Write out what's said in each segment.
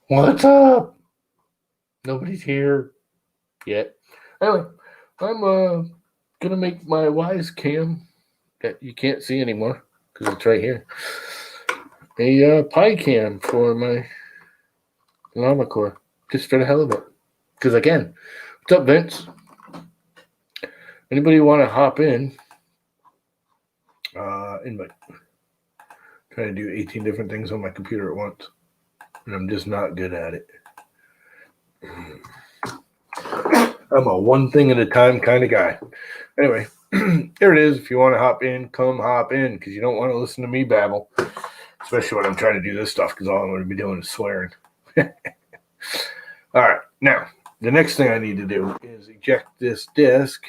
What's up? Nobody's here yet. Anyway, I'm gonna make my Wyze cam that you can't see anymore because it's right here. A pie cam for my llama core, just for the hell of it. Because again, what's up, Vince? Anybody want to hop in? Invite. Trying to do 18 different things on my computer at once, and I'm just not good at it. I'm a one thing at a time kind of guy. Anyway, there it is. If you want to hop in, come hop in, because you don't want to listen to me babble, especially when I'm trying to do this stuff, because all I'm going to be doing is swearing. All right. Now, the next thing I need to do is eject this disk,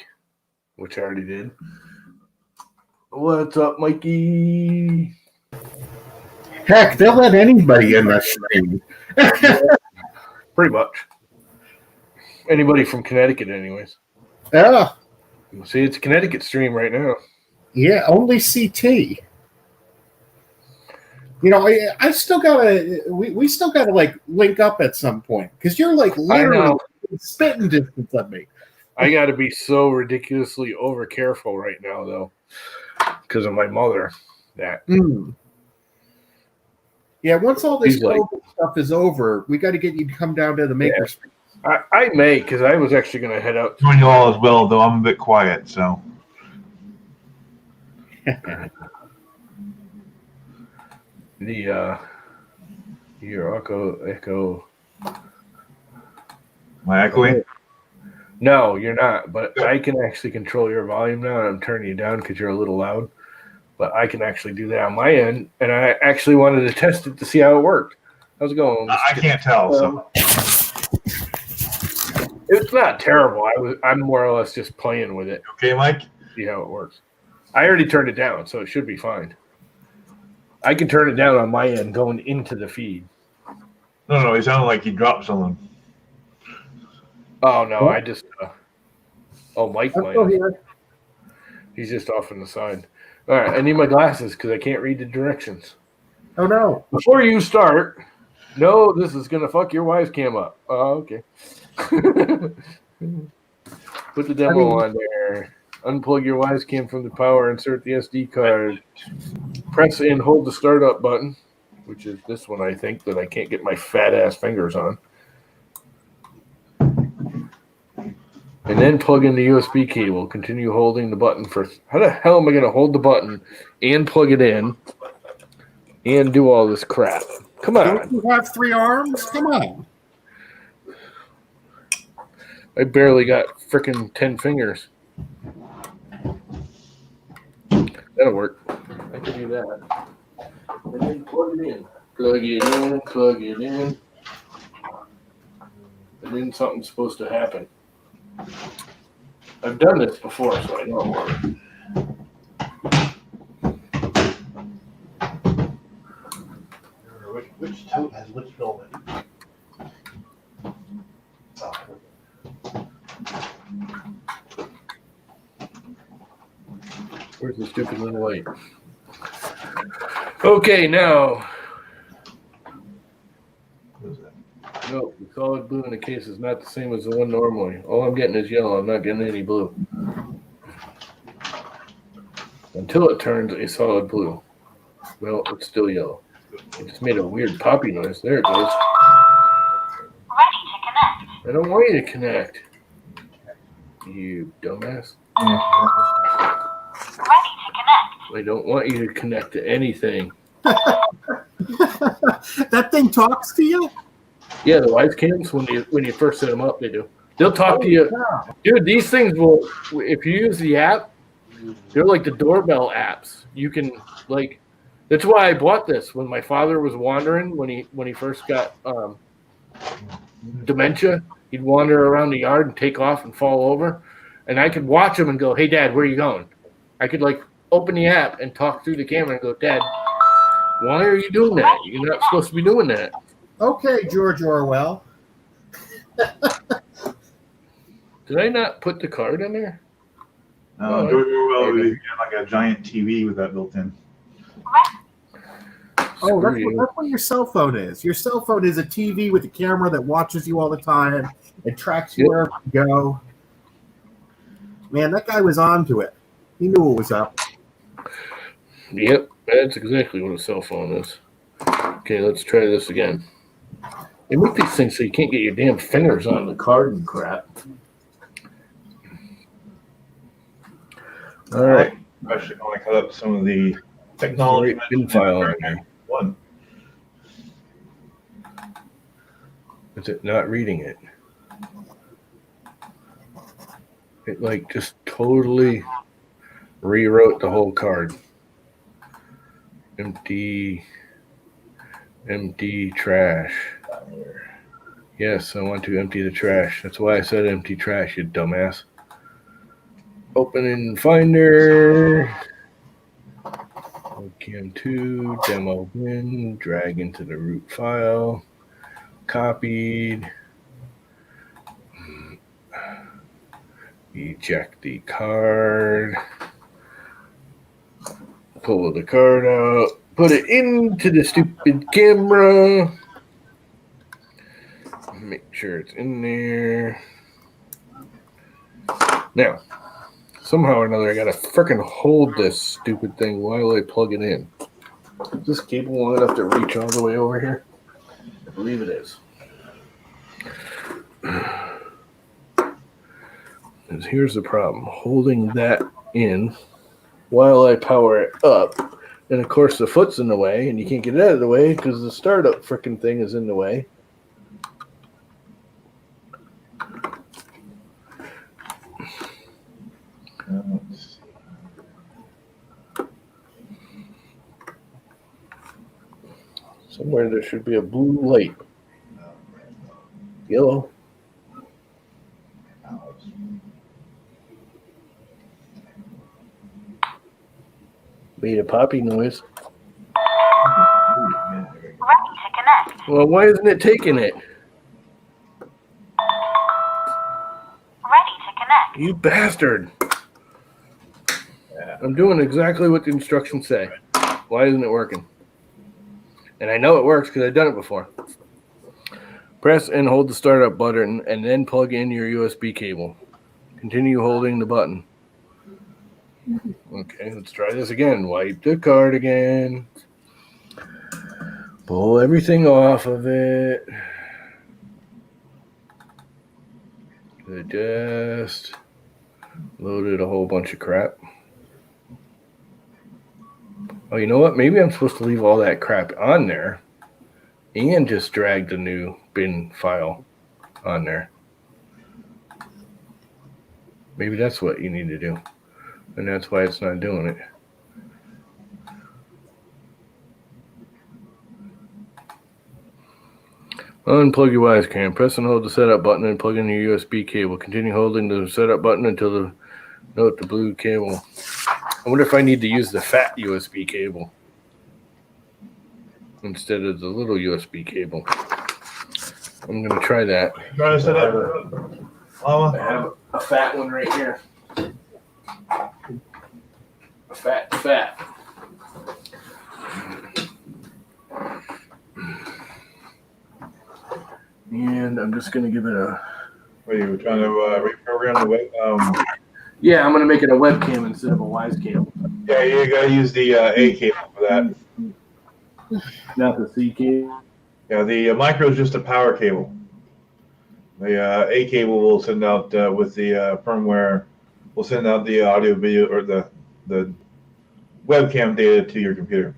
which I already did. What's up, Mikey? Heck, they'll let anybody in the stream. Pretty much. Anybody from Connecticut, anyways. Yeah. See, it's a Connecticut stream right now. Yeah, only CT. You know, I still gotta. We still gotta like link up at some point because you're like literally spitting distance of me. I got to be so ridiculously over careful right now, though, because of my mother. That. Yeah, once all this COVID stuff is over, we got to get you to come down to the makerspace. I may, because I was actually going to head out. Join you all as well, though I'm a bit quiet, so. Your echo. Am I echoing? No, you're not. But I can actually control your volume now, and I'm turning you down because you're a little loud. But I can actually do that on my end, and I actually wanted to test it to see how it worked. How's it going? I can't tell, so. It's not terrible. I'm more or less just playing with it. Okay, Mike? See how it works. I already turned it down, so it should be fine. I can turn it down on my end going into the feed. No, it sounded like you dropped something. Oh, no, I just... Mike might. Here. He's just off on the side. All right, I need my glasses because I can't read the directions. Oh, no. Before you start, no, this is going to fuck your Wyze cam up. Oh, okay. Put the demo on there. Unplug your Wyze cam from the power, insert the SD card. Press and hold the startup button, which is this one, I think, that I can't get my fat-ass fingers on. And then plug in the USB cable. Continue holding the button for... How the hell am I going to hold the button and plug it in and do all this crap? Come on. Don't you have 3 arms? Come on. I barely got frickin' 10 fingers. That'll work. I can do that. And then plug it in. Plug it in, plug it in. And then something's supposed to happen. I've done this before, so I know it works. Which tote has which filament? Where's the stupid little light? Okay, now. No, the solid blue in the case is not the same as the one normally. All I'm getting is yellow. I'm not getting any blue. Until it turns a solid blue. Well, it's still yellow. It just made a weird poppy noise. There it goes. Ready to connect. I don't want you to connect. You dumbass. Ready to connect. I don't want you to connect to anything. That thing talks to you? Yeah, the Wyze cams, when you first set them up, they do. They'll talk to you. Dude, these things will, if you use the app, they're like the doorbell apps. You can, like, that's why I bought this. When my father was wandering, when he first got dementia, he'd wander around the yard and take off and fall over. And I could watch him and go, hey, Dad, where are you going? I could, like, open the app and talk through the camera and go, Dad, why are you doing that? You're not supposed to be doing that. Okay, George Orwell. Did I not put the card in there? No, George Orwell, you had like a giant TV with that built in. Oh, Screw you. that's what your cell phone is. Your cell phone is a TV with a camera that watches you all the time and tracks you Yep. wherever you go. Man, that guy was on to it. He knew what was up. Yep, that's exactly what a cell phone is. Okay, let's try this again. They make these things so you can't get your damn fingers on the card and crap. All right. Especially when I cut up some of the technology. Right bin file on here. One. Is it not reading it? It like just totally rewrote the whole card. Empty trash. Yes, I want to empty the trash. That's why I said empty trash, you dumbass. Open in Finder. Cam 2, demo bin, drag into the root file. Copied. Eject the card. Pull the card out. Put it into the stupid camera. Make sure it's in there. Now, somehow or another, I gotta frickin' hold this stupid thing while I plug it in. Is this cable long enough to reach all the way over here? I believe it is. And here's the problem. Holding that in while I power it up. And of course the foot's in the way and you can't get it out of the way because the startup frickin' thing is in the way. Let's see. Somewhere there should be a blue light. Yellow. Made a poppy noise. Ready to connect. Well, why isn't it taking it? Ready to connect. You bastard. I'm doing exactly what the instructions say. Why isn't it working? And I know it works because I've done it before. Press and hold the startup button and then plug in your USB cable. Continue holding the button. Okay, let's try this again. Wipe the card again. Pull everything off of it. I just loaded a whole bunch of crap. Oh, you know what? Maybe I'm supposed to leave all that crap on there and just drag the new bin file on there. Maybe that's what you need to do. And that's why it's not doing it. Unplug your Wyze cam. Press and hold the setup button and plug in your USB cable. Continue holding the setup button until the blue cable. I wonder if I need to use the fat USB cable instead of the little USB cable. I'm going to try that. Trying to set up, I Llama? have a fat one right here. A fat. And I'm just going to give it a... What are you trying to reprogram the web? Yeah, I'm going to make it a webcam instead of a Wyze cable. Yeah, you gotta use the A cable for that. Not the C cable. Yeah, the micro is just a power cable. The A cable will send out with the firmware. Will send out the audio, video, or the webcam data to your computer.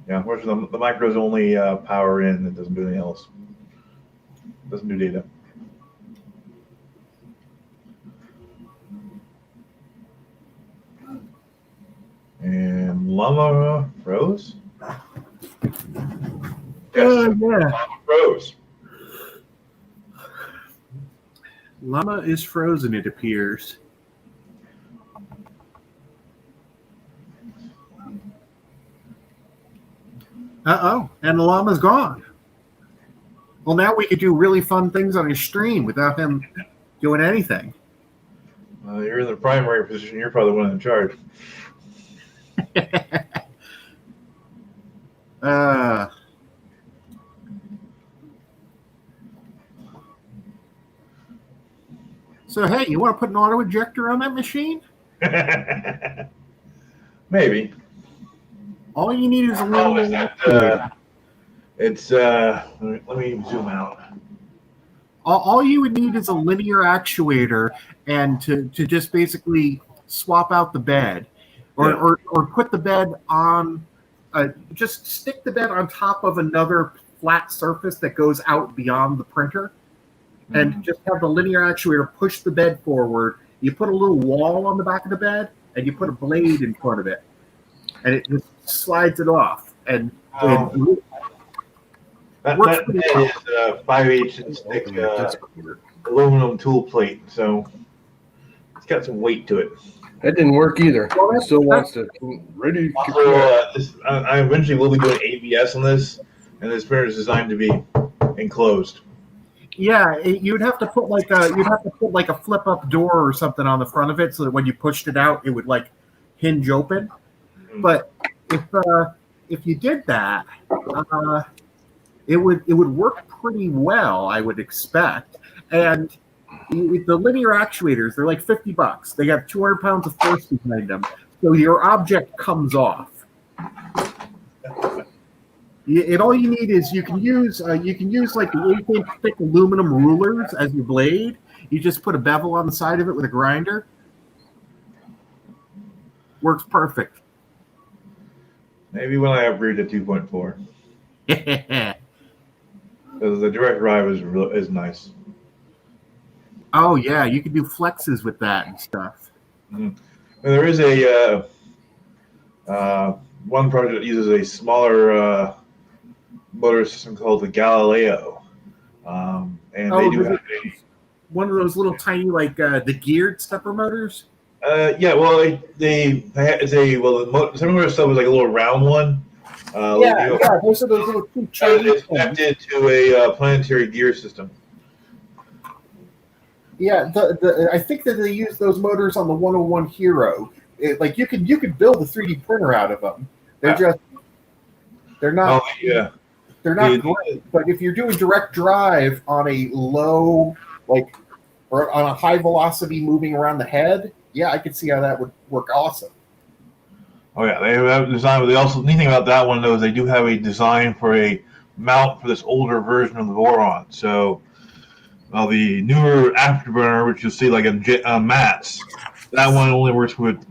Yeah, unfortunately, the micro is only power in. It doesn't do anything else. It doesn't do data. And Llama froze? Yes, Yeah. Llama froze. Llama is frozen, it appears. Uh-oh, and the llama's gone. Well, now we could do really fun things on his stream without him doing anything. You're in the primary position. You're probably the one in charge. So, hey, you want to put an auto ejector on that machine? Maybe. All you need is a Oh, little. is that, it's let me zoom out. All you would need is a linear actuator and to just basically swap out the bed, or put the bed on. Just stick the bed on top of another flat surface that goes out beyond the printer, and just have the linear actuator push the bed forward. You put a little wall on the back of the bed, and you put a blade in front of it, and it just slides it off. And that is a 5/8 thick aluminum tool plate, so it's got some weight to it. That didn't work either. It still wants to ready. Also, I eventually will be doing ABS on this, and this printer is designed to be enclosed. Yeah, you'd have to put like a flip up door or something on the front of it, so that when you pushed it out, it would like hinge open. But if you did that, it would work pretty well, I would expect. And the linear actuators, they're like $50. They have 200 pounds of force behind them, so your object comes off. All you need is you can use like the 8-inch thick aluminum rulers as your blade. You just put a bevel on the side of it with a grinder. Works perfect. Maybe when I upgrade to 2.4. Because the direct drive is nice. Oh yeah, you can do flexes with that and stuff. And there is a one project that uses a smaller motor system called the Galileo, and they do have one of those little tiny like the geared stepper motors. Yeah, well, some of their stuff is like a little round one. Those are those little it's connected to a planetary gear system. Yeah, I think that they use those motors on the 101 Hero. Like you could build a 3D printer out of them. They're not. Oh, yeah. They're not great, but if you're doing direct drive on a low, or on a high velocity moving around the head, yeah, I could see how that would work awesome. Oh yeah, they have design. The neat thing about that one though is they do have a design for a mount for this older version of the Voron. So, the newer afterburner, which you'll see like in mats, that one only works with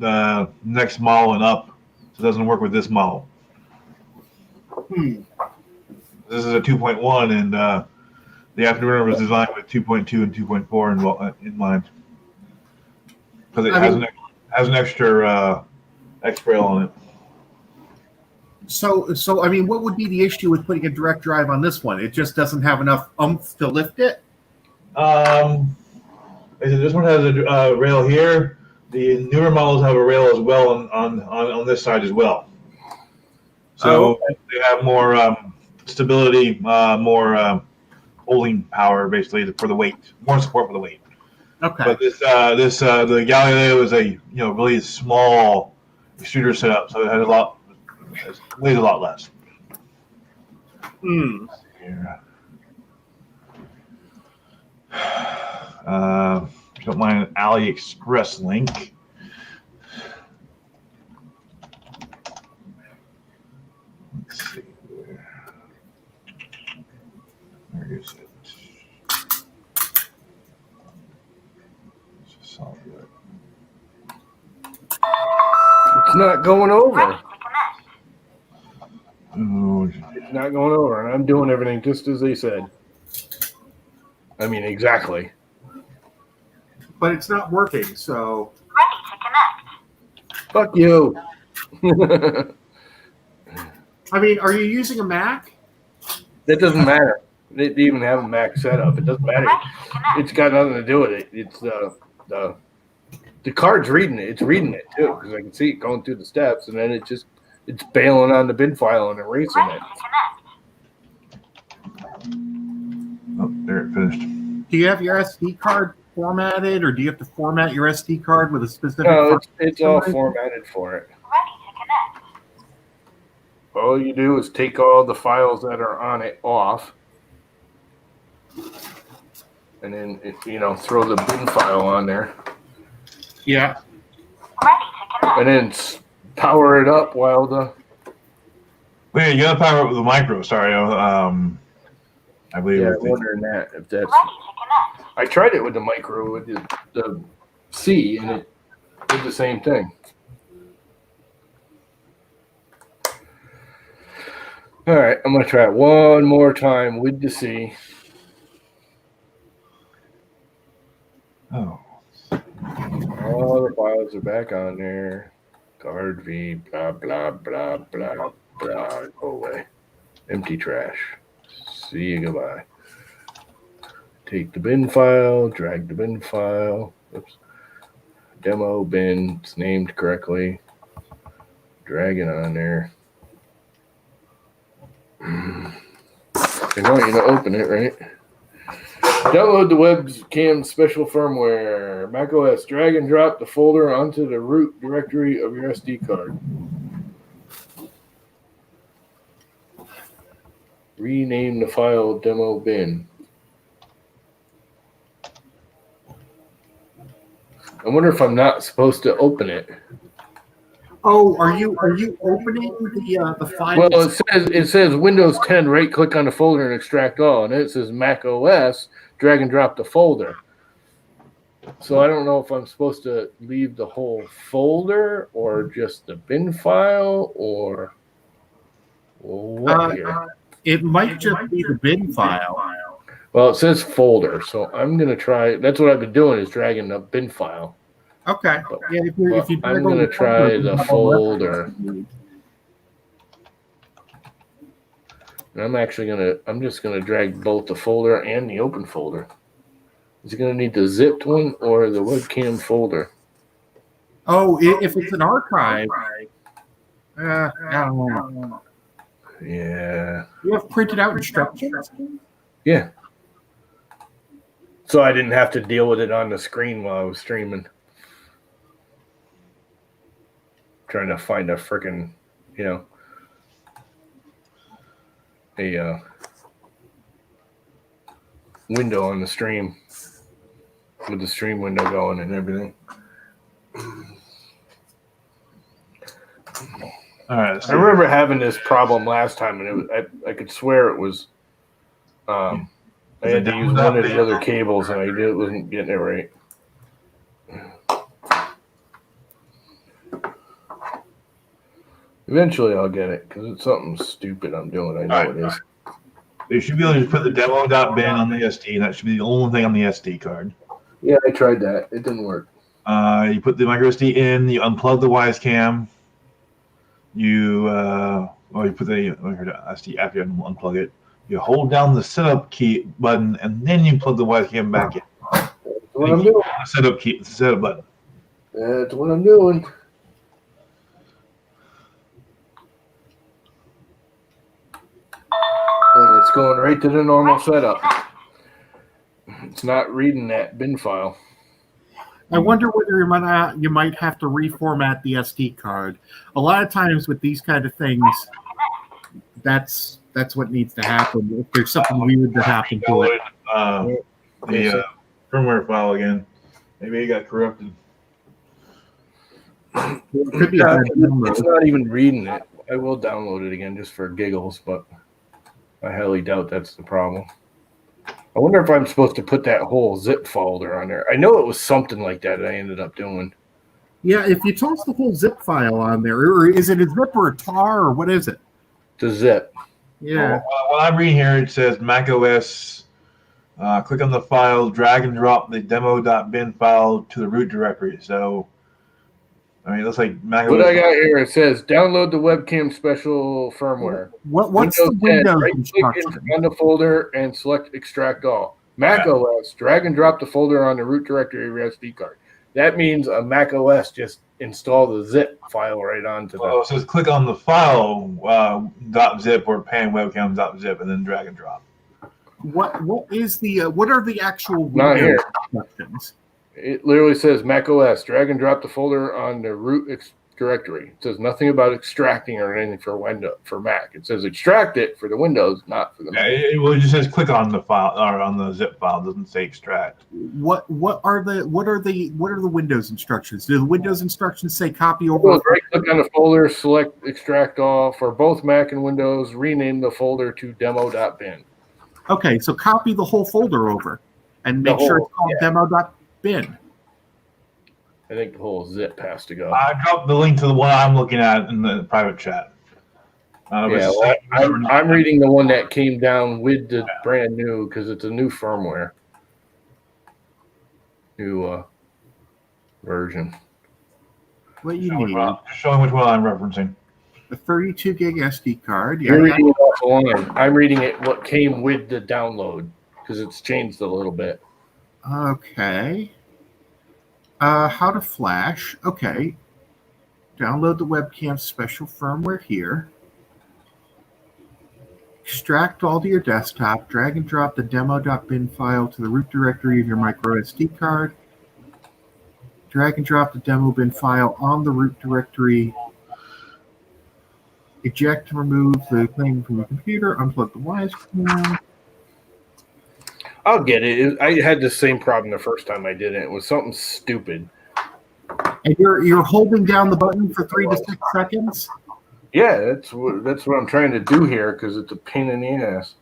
next model and up. So it doesn't work with this model. This is a 2.1, and the afterburner was designed with 2.2 and 2.4 in mind, because it has an extra X rail on it. So I mean, what would be the issue with putting a direct drive on this one? It just doesn't have enough oomph to lift it. This one has a rail here. The newer models have a rail as well on this side as well. So they have more stability, more holding power, basically for the weight, more support for the weight. Okay. But the Galileo is a really small extruder setup, so it weighs a lot less. Don't mind an AliExpress link. Let's see where is it? It's not going over. Ready to connect. It's not going over, and I'm doing everything just as they said. I mean, exactly. But it's not working, so. Ready to connect. Fuck you. I mean, are you using a Mac? That doesn't matter. They even have a Mac setup. It doesn't matter. Ready to connect. It's got nothing to do with it. It's the card's reading it. It's reading it too, because I can see it going through the steps, and then it's bailing on the bin file and erasing Ready it. to connect. Oh, there it finished. Do you have your SD card formatted, or do you have to format your SD card with a specific? No, it's all formatted for it. Ready to connect. All you do is take all the files that are on it off, and then throw the bin file on there, Yeah. Ready to connect. and then power it up while the. Wait, you gotta power up with the micro. Sorry, I believe. Yeah, I'm wondering that if that's. Ready to connect. I tried it with the micro with the C, and it did the same thing. All right, I'm gonna try it one more time with the C. Oh. All the files are back on there. Card V, blah, blah, blah, blah, blah. Go away. Empty trash. See you, goodbye. Take the bin file, drag the bin file. Oops. Demo bin, it's named correctly. Drag it on there. They want you to open it, right? Download the webcam special firmware. macOS. Drag and drop the folder onto the root directory of your SD card. Rename the file demo bin. I wonder if I'm not supposed to open it. Oh, are you opening the file? Well, it says Windows 10. Right click on the folder and extract all, and then it says Mac OS. Drag and drop the folder. So I don't know if I'm supposed to leave the whole folder or just the bin file or what here. It might just be the bin file. Well, it says folder, so I'm gonna try. That's what I've been doing is dragging the bin file. Okay. But, Yeah, if you I'm gonna try the folder. And I'm just gonna drag both the folder and the open folder. Is it gonna need the zipped one or the webcam folder? Oh, if it's an archive, I don't know. Yeah. You have printed out instructions? Yeah. So I didn't have to deal with it on the screen while I was streaming. Trying to find a freaking, a window on the stream with the stream window going and everything. All right. I remember having this problem last time, and I could swear it was. I had to use one of the other cables, and I wasn't getting it right. Eventually, I'll get it because it's something stupid I'm doing. I know it is. You should be able to just put the demo.bin on the SD, and that should be the only thing on the SD card. Yeah, I tried that. It didn't work. You put the micro SD in. You unplug the Wyze Cam. You put the SD after you unplug it. You hold down the setup key button, and then you plug the Wyze Cam back in. That's what I'm doing. The setup button. That's what I'm doing. And it's going right to the normal setup. It's not reading that bin file. I wonder whether you might have to reformat the SD card. A lot of times with these kind of things, that's what needs to happen. If there's something weird that happened to it. The firmware file again. Maybe it got corrupted. It could be a bad number. It's not even reading it. I will download it again just for giggles, but I highly doubt that's the problem. I wonder if I'm supposed to put that whole zip folder on there. I know it was something like that I ended up doing. Yeah, if you toss the whole zip file on there, or is it a zip or a tar, or what is it? The zip. Yeah. Well, what I'm reading here, it says macOS. Click on the file, drag and drop the demo.bin file to the root directory. So, I mean, it looks like macOS. What I got here, it says download the webcam special firmware. What's the Windows instruction? On the folder and select extract all. Mac OS, drag and drop the folder on the root directory of your SD card. That means a Mac OS just install the zip file right onto Well, it says click on the file .zip or pan webcam.zip and then drag and drop. What is the what are the actual Not Windows here. instructions? It literally says Mac OS. Drag and drop the folder on the root directory. It says nothing about extracting or anything for Mac. It says extract it for the Windows, not for the Yeah, Mac. it just says click on the file or on the zip file. It doesn't say extract. What are the Windows instructions? Do the Windows instructions say copy over? Right click on the folder, select extract all for both Mac and Windows. Rename the folder to demo.bin. Okay, so copy the whole folder over, and make sure it's called demo.bin. I think the whole zip has to go. I dropped the link to the one I'm looking at in the private chat. I'm reading the one that came down with the brand new because it's a new firmware, new version. What you need? Showing which one I'm referencing. A 32 gig SD card. You're reading it off the line. I'm reading it what came with the download because it's changed a little bit. Okay. How to flash. Okay. Download the webcam special firmware here. Extract all to your desktop. Drag and drop the demo.bin file to the root directory of your micro SD card. Drag and drop the demo bin file on the root directory. Eject and remove the thing from the computer. Unplug the Wyze cam. I'll get it. I had the same problem the first time I did it. It was something stupid. And you're holding down the button for 3 to 6 seconds. Yeah, that's what I'm trying to do here because it's a pain in the ass.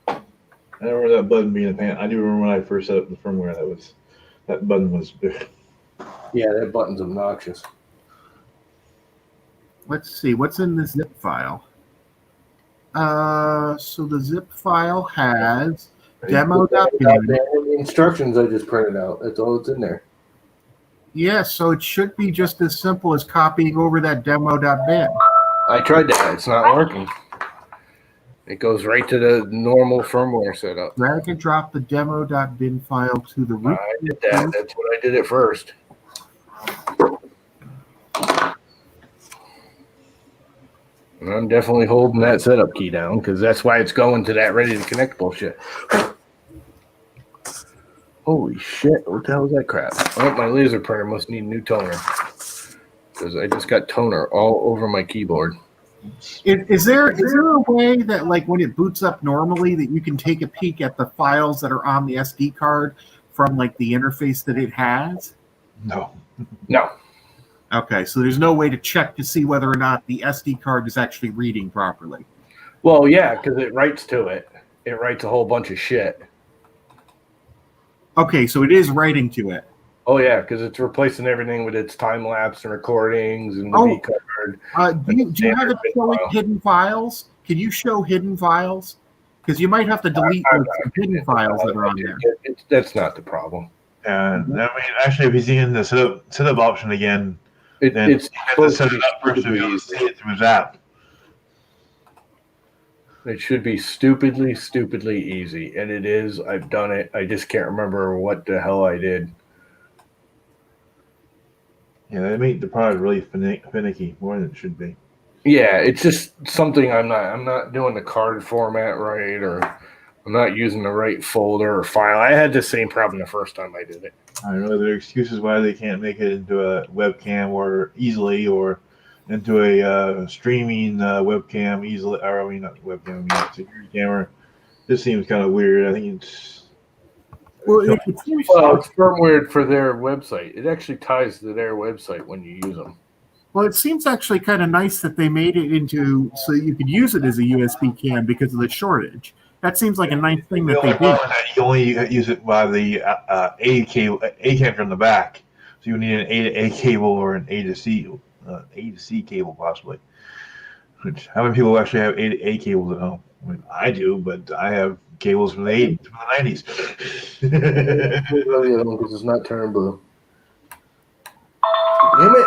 I don't remember that button being a pain. I do remember when I first set up the firmware. That button was big. Yeah, that button's obnoxious. Let's see what's in the zip file. So the zip file has demo.bin. Instructions I just printed out. That's all that's in there. Yeah, so it should be just as simple as copying over that demo.bin. I tried that. It's not working. It goes right to the normal firmware setup. Drag and drop the demo.bin file to the root. I did that. That's what I did at first. And I'm definitely holding that setup key down because that's why it's going to that ready to connect bullshit. Holy shit, what the hell is that crap? Oh, my laser printer must need new toner because I just got toner all over my keyboard. Is there a way that, like, when it boots up normally, that you can take a peek at the files that are on the SD card from, like, the interface that it has? No. Okay, so there's no way to check to see whether or not the SD card is actually reading properly. Well, yeah, because it writes to it. It writes a whole bunch of shit. Okay, so it is writing to it. Oh, yeah, because it's replacing everything with its time-lapse and recordings and the V card. Do you have it showing hidden files? Can you show hidden files? Because you might have to delete some hidden files that are on there. That's not the problem. And I mean, actually, if he's in the setup option again, then It's you have to set it up first to be able to see it through his app. It should be stupidly easy, and it is. I've done it. I just can't remember what the hell I did. Yeah, they make the product really finicky, more than it should be. Yeah, it's just something I'm not doing the card format right, or I'm not using the right folder or file. I had the same problem the first time I did it. I don't know there are excuses why they can't make it into a webcam or easily, or into a streaming webcam easily, or I mean not webcam, I mean security camera. This seems kind of weird. I think it's Well, it's firmware for their website. It actually ties to their website when you use them. Well, it seems actually kind of nice that they made it into so you could use it as a USB cam because of the shortage. That seems like a nice thing that they did. You only use it by the A connector in the back, so you need an A to A cable or an A to C cable possibly. Which how many people actually have A to A cables at home? I mean, I do, but I have cables from the 80s, from the 90s. Because it's not turning blue. Damn it!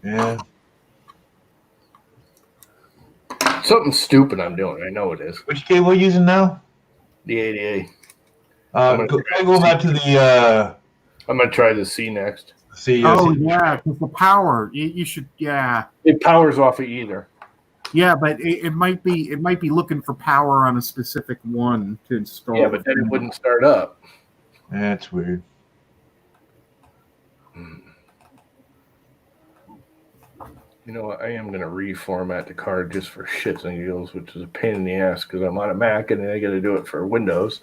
Yeah. Something stupid I'm doing. I know it is. Which cable are you using now? The ADA. Go back to the. I'm gonna try the C next. See. Oh yeah, because the power. You should. Yeah. It powers off of either. Yeah, but it might be looking for power on a specific one to install. Yeah, but then it wouldn't start up. That's weird. You know what? I am going to reformat the card just for shits and giggles, which is a pain in the ass because I'm on a Mac and I got to do it for Windows.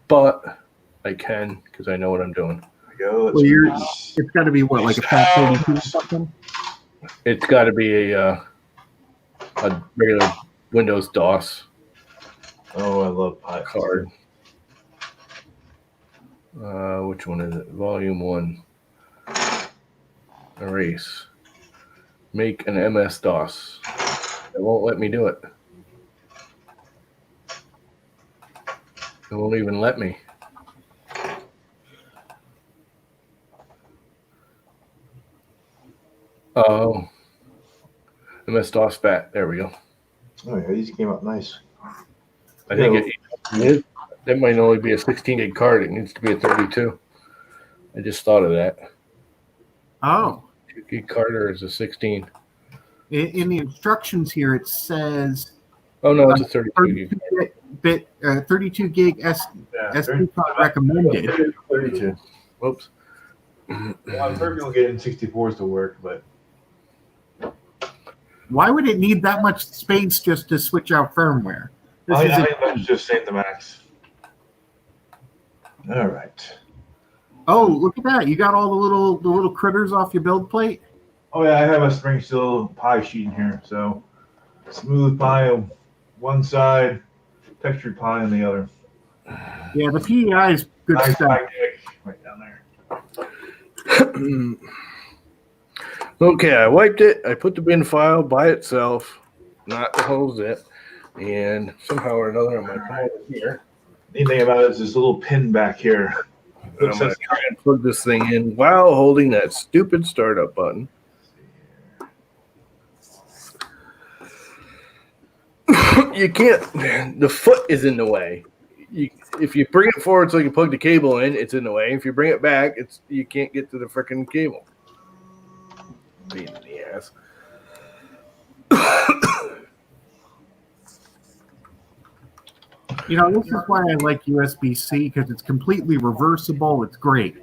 But I can because I know what I'm doing. There we go. Well, it's got to be what, like a Fat 32 or something? It's got to be a regular Windows DOS Oh, I love pipes. card. Which one is it? Volume 1. Erase. Make an MS-DOS. It won't let me do it. It won't even let me. Oh. MS-DOS bat. There we go. Oh yeah, these came out nice. I think it might only be a 16 gig card. It needs to be a 32. I just thought of that. Oh. 2 gig card or is a 16? In the instructions here, it says Oh no, it's a 32 gig. 32 gig SD card recommended. 32. Whoops. Well, I'm sure you'll get in 64s to work, but Why would it need that much space just to switch out firmware? I think that's just Saint the Max. All right. Oh, look at that! You got all the little critters off your build plate. Oh yeah, I have a spring steel pie sheet in here, so smooth pie on one side, textured pie on the other. Yeah, the PEI is good Nice stuff. pie cake right down there. Okay, I wiped it. I put the bin file by itself, not the whole zip, and somehow or another I'm going to come over here. Neat thing about it is this little pin back here. And I'm going to try and plug this thing in while holding that stupid startup button. You can't. The foot is in the way. If you bring it forward so you can plug the cable in, it's in the way. If you bring it back, you can't get to the freaking cable. Pain in the ass. You know, this is why I like USB-C, because it's completely reversible. It's great.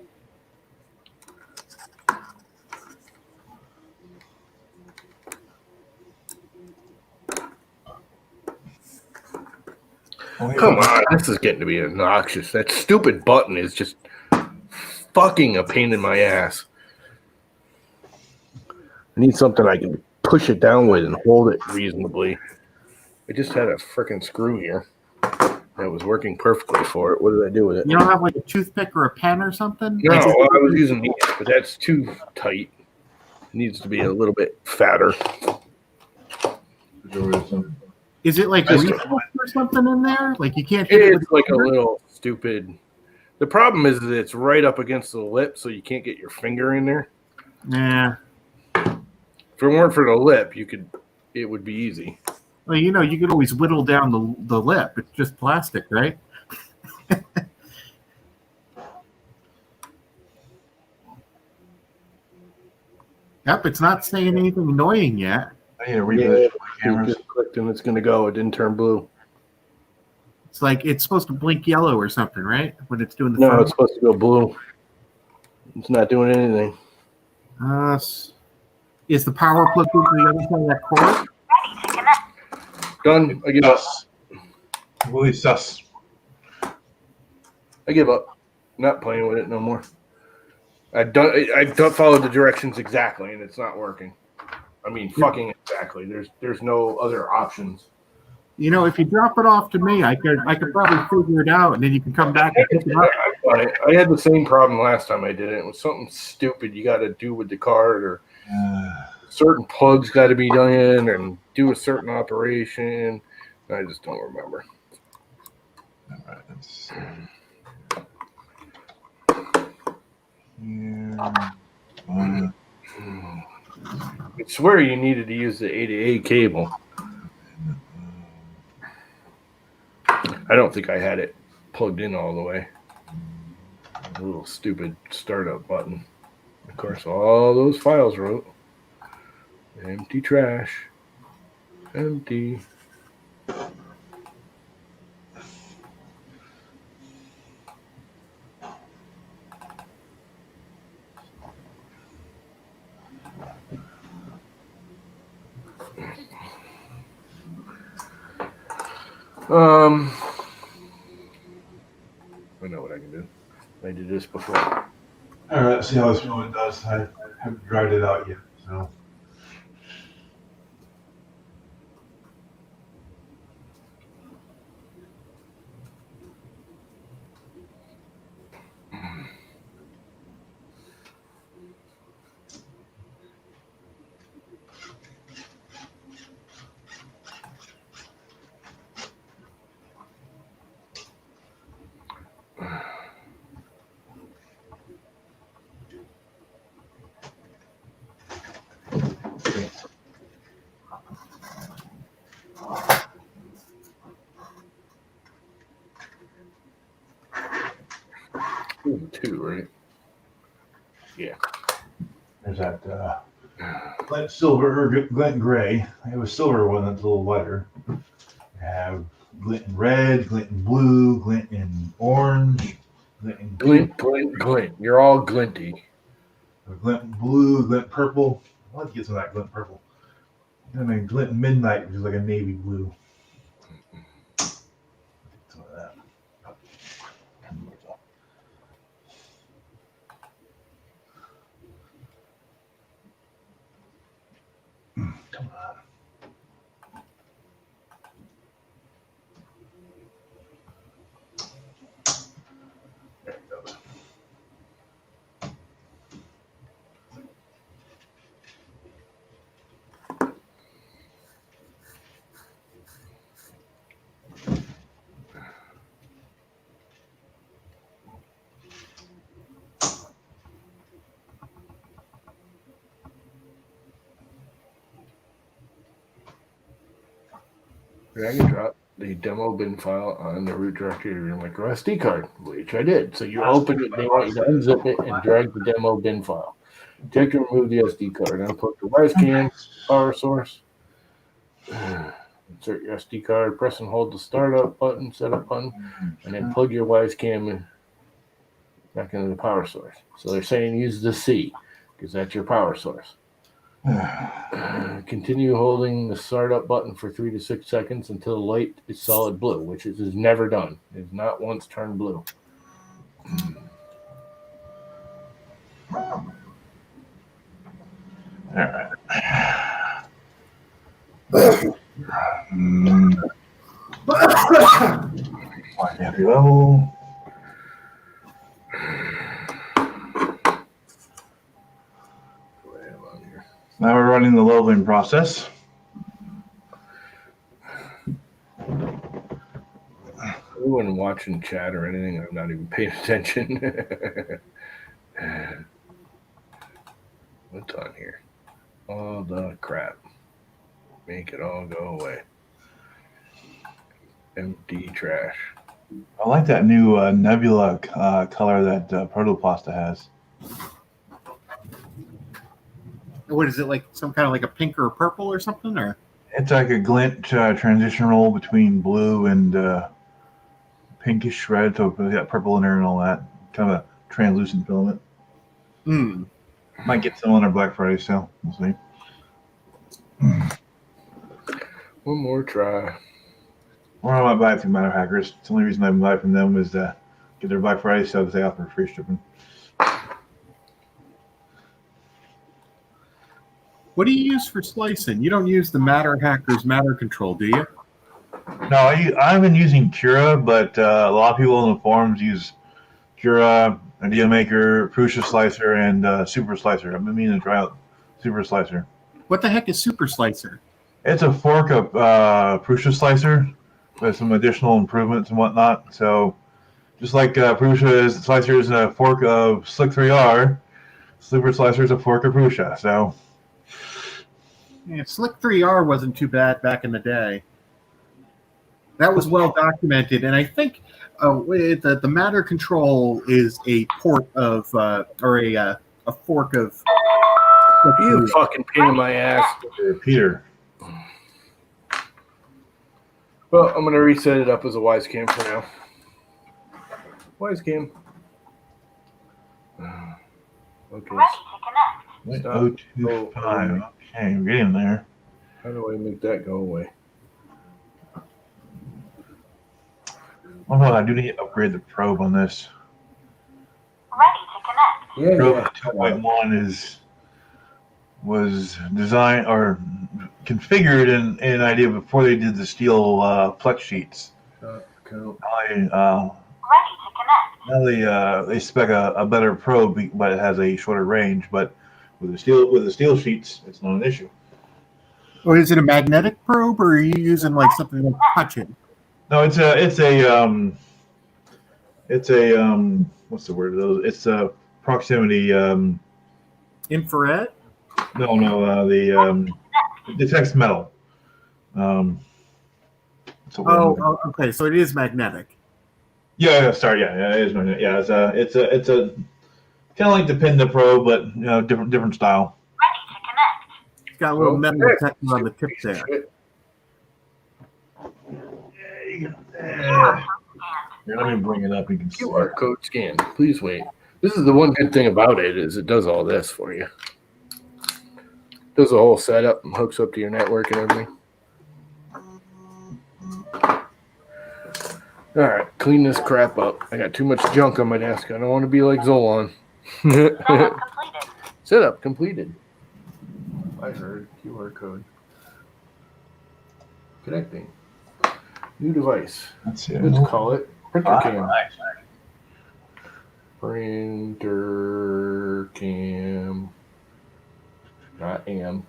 Come on, this is getting to be obnoxious. That stupid button is just fucking a pain in my ass. I need something I can push it down with and hold it reasonably. I just had a freaking screw here that was working perfectly for it. What did I do with it? You don't have like a toothpick or a pen or something? No, well, I was using these, but that's too tight. It needs to be a little bit fatter. Is it like a reflex or something in there? Like you can't hit it with It's like a little stupid. The problem is that it's right up against the lip, so you can't get your finger in there. Nah. If it weren't for the lip, it would be easy. Well, you know, you could always whittle down the lip. It's just plastic, right? Yep, it's not saying anything annoying yet. I need to reposition my You cameras. just clicked and it's going to go. It didn't turn blue. It's like it's supposed to blink yellow or something, right? When it's doing the No, phone. it's supposed to go blue. It's not doing anything. Is the power plug to the other side of that cord? Ready to connect. Done. I give up. Sus. Really sus. I give up. Not playing with it no more. I don't follow the directions exactly, and it's not working. I mean, fucking exactly. There's no other options. You know, if you drop it off to me, I could probably figure it out, and then you can come back and pick it up. I had the same problem last time I did it. It was something stupid you got to do with the card, or certain plugs got to be done, and do a certain operation. I just don't remember. All right, let's see. Here. I swear you needed to use the 88 cable. I don't think I had it plugged in all the way. A little stupid startup button. Of course, all those files wrote. Empty trash. Empty. I know what I can do. I did this before. All right, let's see how this one does. I haven't dried it out yet, so. Two, right? Yeah. There's that glint silver or glint gray. I have a silver one that's a little lighter. I have glint in red, glint in blue, glint in orange, glint in Glint. You're all glinty. glint in blue, glint purple. I'd like to get some of that glint purple. And then glint in midnight, which is like a navy blue. Some of that. Come on. There we go. Drag and drop the demo bin file on the root directory of your micro SD card, which I did. So you open it, they want you to unzip it and drag the demo bin file. Check and remove the SD card. Unplug the Wyze Cam power source. Insert your SD card. Press and hold the startup button, setup button, and then plug your Wyze Cam back into the power source. So they're saying use the C because that's your power source. Continue holding the startup button for 3 to 6 seconds until the light is solid blue, which it is never done. It is not once turned blue. All right. Happy level. Now we're running the leveling process. When watching chat or anything, I'm not even paying attention. What's on here? All the crap. Make it all go away. Empty trash. I like that new nebula color that Protopasta has. What is it, like some kind of like a pink or a purple or something? Or It's like a glint transition roll between blue and pinkish red, so it's got purple in there and all that. Kind of a translucent filament. Might get some on our Black Friday sale. We'll see. One more try. Or I might buy it from Matter Hackers. The only reason I buy from them is to get their Black Friday sale because they offer free shipping. what do you use for slicing? You don't use the Matter Hackers Matter Control, do you? No, I've been using Cura, but a lot of people in the forums use Cura, Idea Maker, Prusa Slicer, and Super Slicer. I've been meaning to try out Super Slicer. What the heck is Super Slicer? It's a fork of Prusa Slicer with some additional improvements and whatnot. So just like Prusa Slicer is a fork of Slick 3R, Super Slicer is a fork of Prusa. So Yeah, Slick 3R wasn't too bad back in the day. That was well documented, and I think the Matter Control is a port of or a fork of. You fucking pain in my ass. Peter. Well, I'm gonna reset it up as a Wyze Cam for now. Wyze Cam. Okay. Ready to connect. Stop. 025. Okay, we're getting there. How do I make that go away? Oh no, I do need to upgrade the probe on this. Ready to connect. Probe 2.1 was designed or configured in an idea before they did the steel flex sheets. Cool. Ready to connect. Now they spec a better probe, but it has a shorter range. But with the steel sheets, it's not an issue. Or is it a magnetic probe, or are you using like something like touching? No, it's a what's the word? It's a proximity. Infrared? It detects metal. Okay, so it is magnetic. Yeah, sorry, yeah, it is magnetic. Yeah, it's a kind of like the Pinda Pro, but different style. Ready to connect. It's got a little metal detector on the tip there. Here, let me bring it up. You can see. QR code scan. Please wait. This is the one good thing about it is it does all this for you. Does the whole setup and hooks up to your network and everything. All right, clean this crap up. I got too much junk on my desk. I don't want to be like Zolan. Setup completed. Setup completed. I heard QR code. Connecting. New device. Let's see. Let's call it printer cam. Nice. Printer cam. Not cam.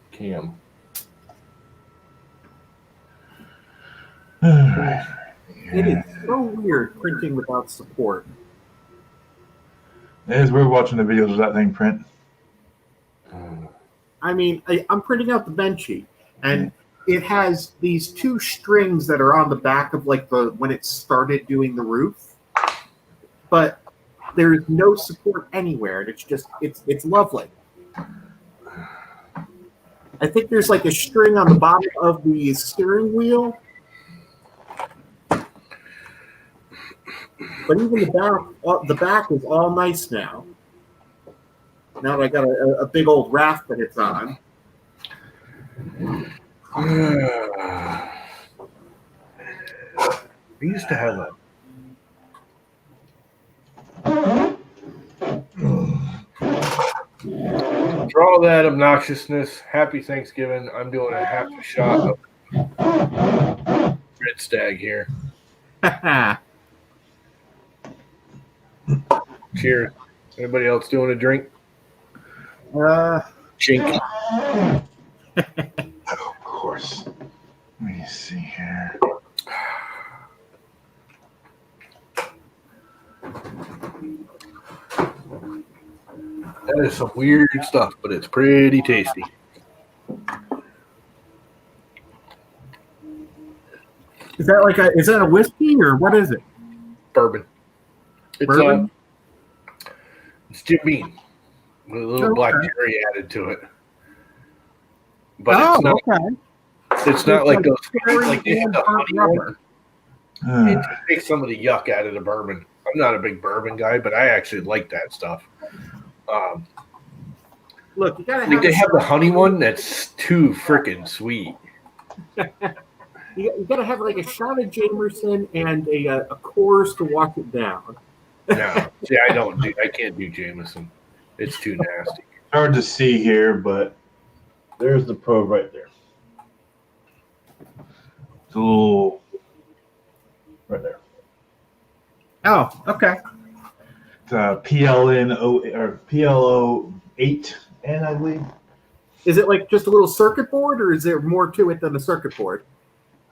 All right. It is so weird printing without support. As we're watching the videos of that thing print. I mean, I'm printing out the Benchy, and it has these two strings that are on the back of like when it started doing the roof, but there's no support anywhere, and it's lovely. I think there's like a string on the bottom of the steering wheel, but even the back is all nice now. Now that I got a big old raft that it's on. I used to have for all that obnoxiousness, happy Thanksgiving. I'm doing a half a shot of Red Stag here. Cheers. Anybody else doing a drink? Chink. Of course. Let me see here. That is some weird stuff, but it's pretty tasty. Is that a whiskey or what is it? Bourbon. It's Bourbon? It's Jim Beam with a little black cherry added to it. But it's not like those like they have the honey one. It just takes some of the yuck out of the bourbon. I'm not a big bourbon guy, but I actually like that stuff. Look, you gotta they have the honey one that's too freaking sweet. You gotta have like a shot of Jameson and a Coors to wash it down. No, see, I can't do Jameson. It's too nasty. Hard to see here, but there's the probe right there. It's a little right there. Oh, okay. It's PLO8N, I believe. Is it like just a little circuit board, or is there more to it than a circuit board?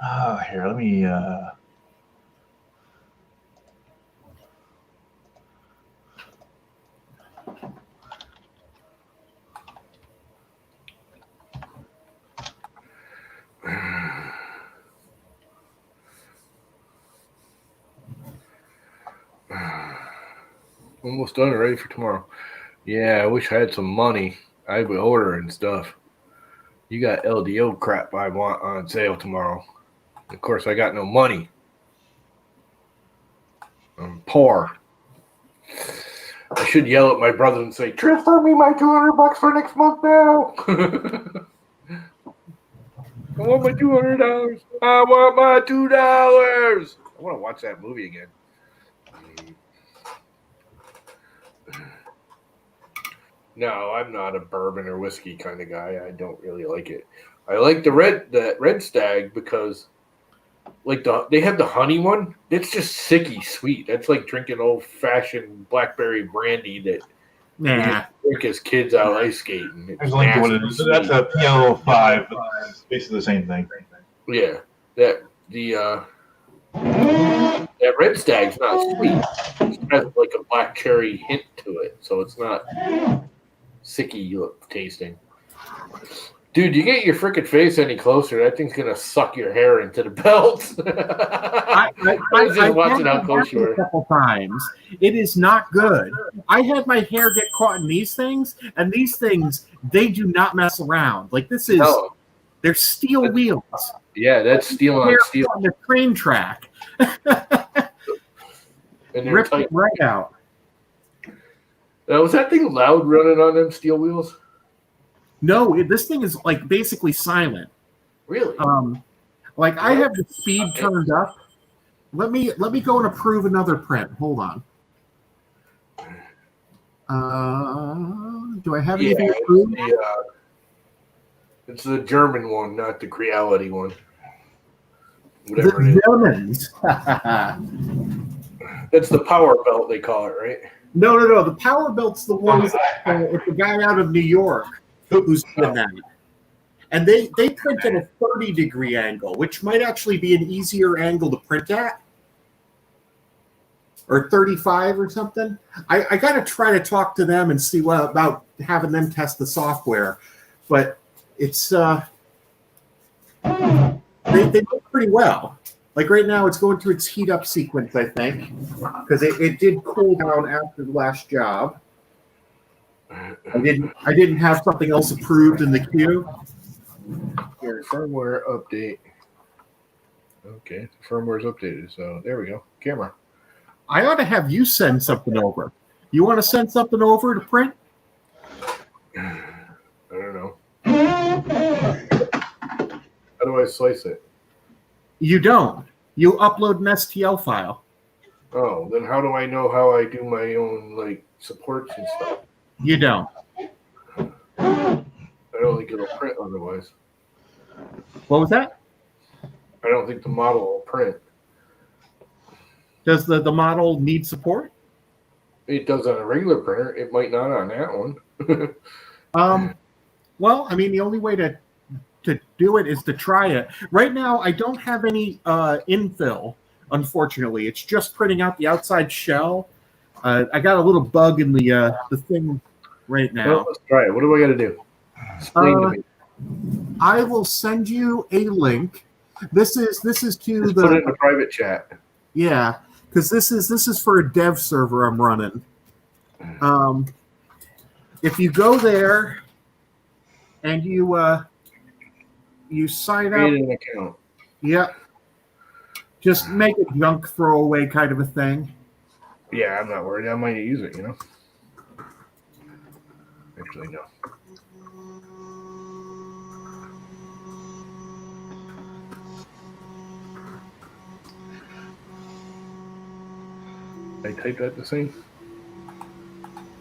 Here, let me. Almost done, ready for tomorrow. Yeah, I wish I had some money. I'd be ordering stuff. You got LDO crap I want on sale tomorrow. Of course, I got no money. I'm poor. I should yell at my brother and say, transfer me my $200 for next month now. I want my $200. I want my $2. I want to watch that movie again. No, I'm not a bourbon or whiskey kind of guy. I don't really like it. I like the red stag because like they have the honey one. It's just sicky sweet. That's like drinking old fashioned blackberry brandy that we used to drink as kids out ice skating. There's a link to what it is. That's a PL05. It's basically the same thing. Yeah, that red stag's not sweet. It has like a black cherry hint to it, so it's not sicky tasting. Dude, you get your frickin' face any closer, that thing's gonna suck your hair into the belt. I was just watching how close you were. A couple times. It is not good. I had my hair get caught in these things, and these things, they do not mess around. Like this is, they're steel wheels. Yeah, that's steel on steel. On the train track. And they're ripped tight. it right out. Was that thing loud running on them steel wheels? No, this thing is like basically silent. Really? Like I have the speed turned up. Let me go and approve another print. Hold on. Do I have anything approved? It's the German one, not the Creality one. Whatever the Germans. It's the power belt they call it, right? No. The power belt's the one. It's the guy out of New York who's doing that. And they print at a 30-degree angle, which might actually be an easier angle to print at. Or 35 or something. I got to try to talk to them and see what about having them test the software. But it's they look pretty well. Like right now, it's going through its heat up sequence, I think, because it did cool down after the last job. I didn't have something else approved in the queue. Here, firmware update. Okay, the firmware's updated, so there we go. Camera. I ought to have you send something over. You want to send something over to print? I don't know. How do I slice it? You don't. You upload an STL file. Oh, then how do I know how I do my own like supports and stuff? You don't. I don't think it'll print otherwise. What was that? I don't think the model will print. Does the model need support? It does on a regular printer. It might not on that one. Well, I mean, the only way to do it is to try it. Right now, I don't have any infill, unfortunately. It's just printing out the outside shell. I got a little bug in the thing right now. Well, let's try it. What do I got to do? Explain to me. I will send you a link. This is to Just put it in the private chat. Yeah, because this is for a dev server I'm running. If you go there and you sign up, Create an account. Yeah, just make a junk throwaway kind of a thing. Yeah, I'm not worried. I might use it, Actually, no. I type that the same?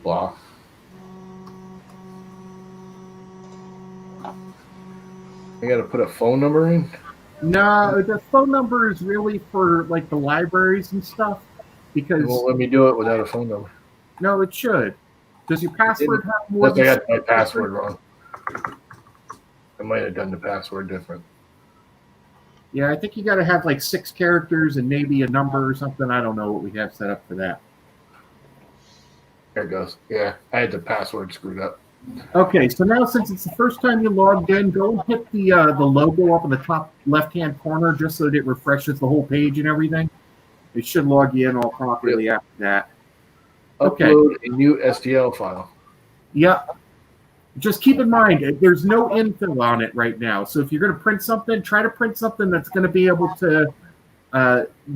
Blah. I gotta put a phone number in? No, the phone number is really for like the libraries and stuff. Because It won't let me do it without a phone number. No, it should. Does your password have more? I got my password wrong. I might have done the password different. Yeah, I think you got to have like 6 characters and maybe a number or something. I don't know what we have set up for that. There it goes. Yeah, I had the password screwed up. Okay, so now since it's the first time you logged in, go and hit the logo up in the top left-hand corner just so that it refreshes the whole page and everything. It should log you in all properly after that. Okay. Upload a new STL file. Yep. Just keep in mind, there's no infill on it right now. So if you're going to print something, try to print something that's going to be able to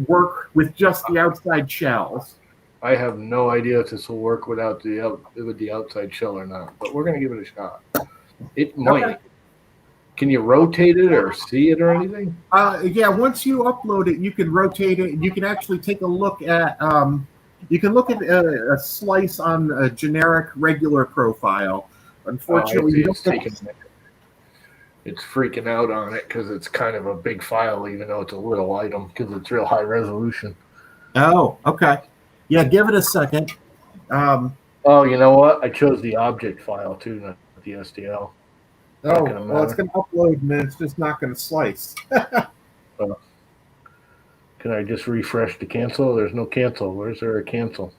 work with just the outside shells. I have no idea if this will work without with the outside shell or not, but we're going to give it a shot. It might. Okay. Can you rotate it or see it or anything? Yeah, once you upload it, you can rotate it. You can actually take a look at you can look at a slice on a generic regular profile. Unfortunately, you don't it's freaking out on it because it's kind of a big file, even though it's a little item, because it's real high resolution. Oh, okay. Yeah, give it a second. Oh, you know what? I chose the object file too, not the STL. Oh, well, it's going to upload and then it's just not going to slice. Can I just refresh to cancel? There's no cancel. Where's there a cancel?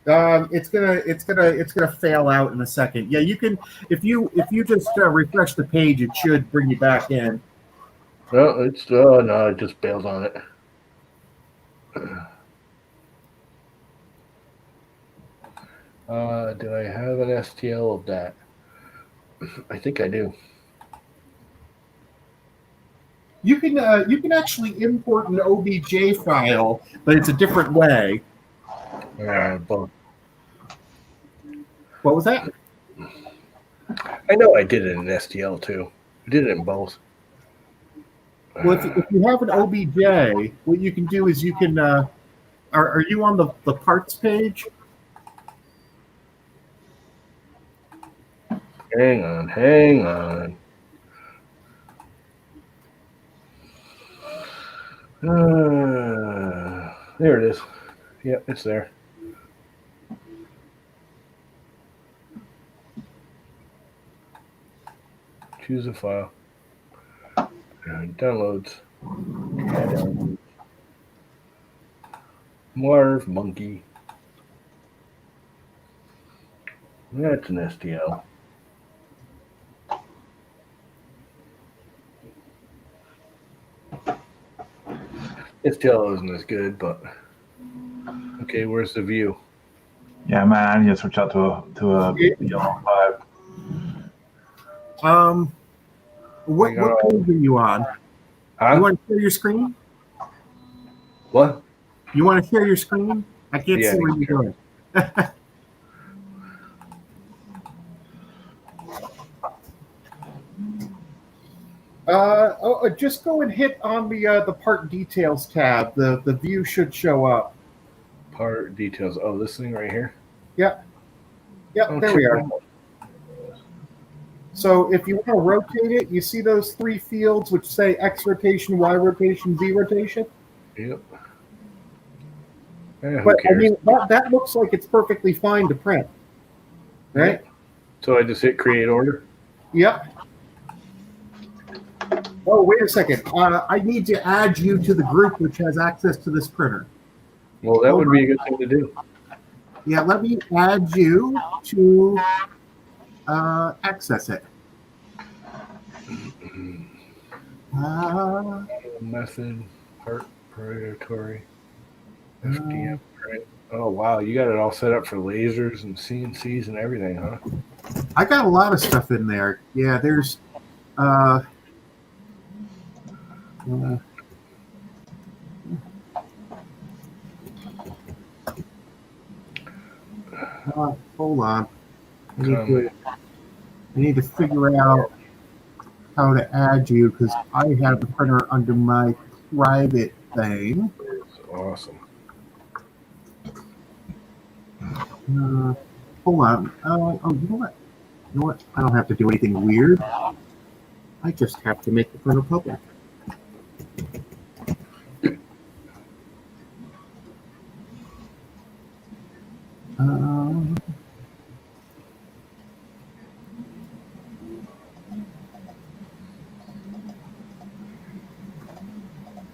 It's gonna fail out in a second. Yeah, you can if you just refresh the page, it should bring you back in. No, it just bails on it. Do I have an STL of that? I think I do. You can actually import an OBJ file, but it's a different way. Both. What was that? I know I did it in STL too. I did it in both. Well, if you have an OBJ, what you can do is you can. Are you on the parts page? Hang on. There it is. Yeah, it's there. Choose a file. Downloads. Marv monkey. That's an STL. STL isn't as good, but okay. Where's the view? Yeah, man, I need to switch out to a yellow 5. What page are you on? Huh? You want to share your screen? What? You want to share your screen? I can't see what you're doing. Just go and hit on the part details tab. The view should show up. Part details. Oh, this thing right here. Yeah. Yeah, there we are. So if you want to rotate it, you see those three fields which say X rotation, Y rotation, Z rotation? Yep. But I mean, that looks like it's perfectly fine to print, right? So I just hit create order? Yep. Oh, wait a second. I need to add you to the group which has access to this printer. Well, that would be a good thing to do. Yeah, let me add you to access it. Method, part proprietary, FDM, right? Oh, wow. You got it all set up for lasers and CNCs and everything, huh? I got a lot of stuff in there. Yeah, there's hold on. I need to figure out how to add you because I have the printer under my private thing. That's awesome. Hold on. Oh, you know what? You know what? I don't have to do anything weird. I just have to make the printer public.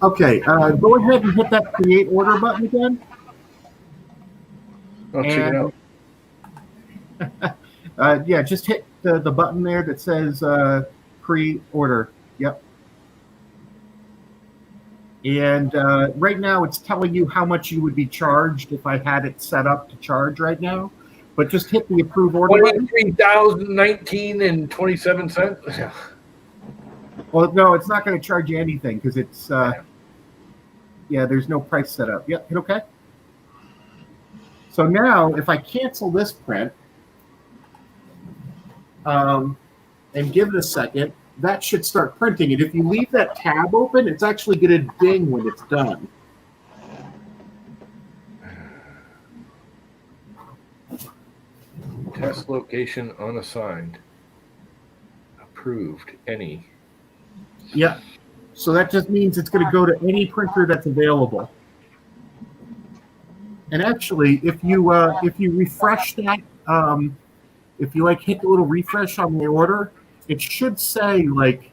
Okay, go ahead and hit that create order button again. Oh, check it out. Yeah, just hit the button there that says create order. Yep. And right now it's telling you how much you would be charged if I had it set up to charge right now. but just hit the approve order button. 23,019 and 27 cents. Well, no, it's not going to charge you anything because it's there's no price set up. Yep, hit OK. So now, if I cancel this print and give it a second, that should start printing. And if you leave that tab open, it's actually going to ding when it's done. Test location unassigned. Approved. Any. Yeah. So that just means it's going to go to any printer that's available. And actually, if you refresh that, if you hit the little refresh on the order, it should say that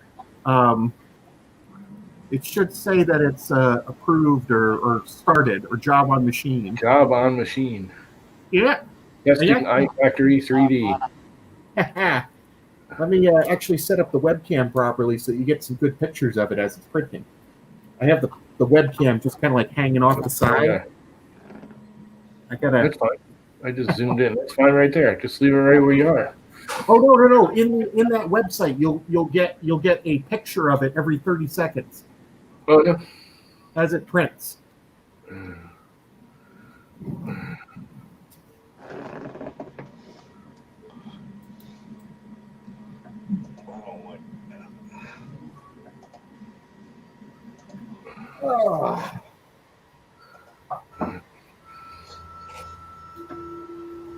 it's approved or started or job on machine. Job on machine. Yeah. Testing iFactory 3D. Let me actually set up the webcam properly so that you get some good pictures of it as it's printing. I have the webcam just kind of hanging off the side. Yeah. That's fine. I just zoomed in. That's fine right there. Just leave it right where you are. Oh no! In that website, you'll get a picture of it every 30 seconds. Oh yeah. As it prints.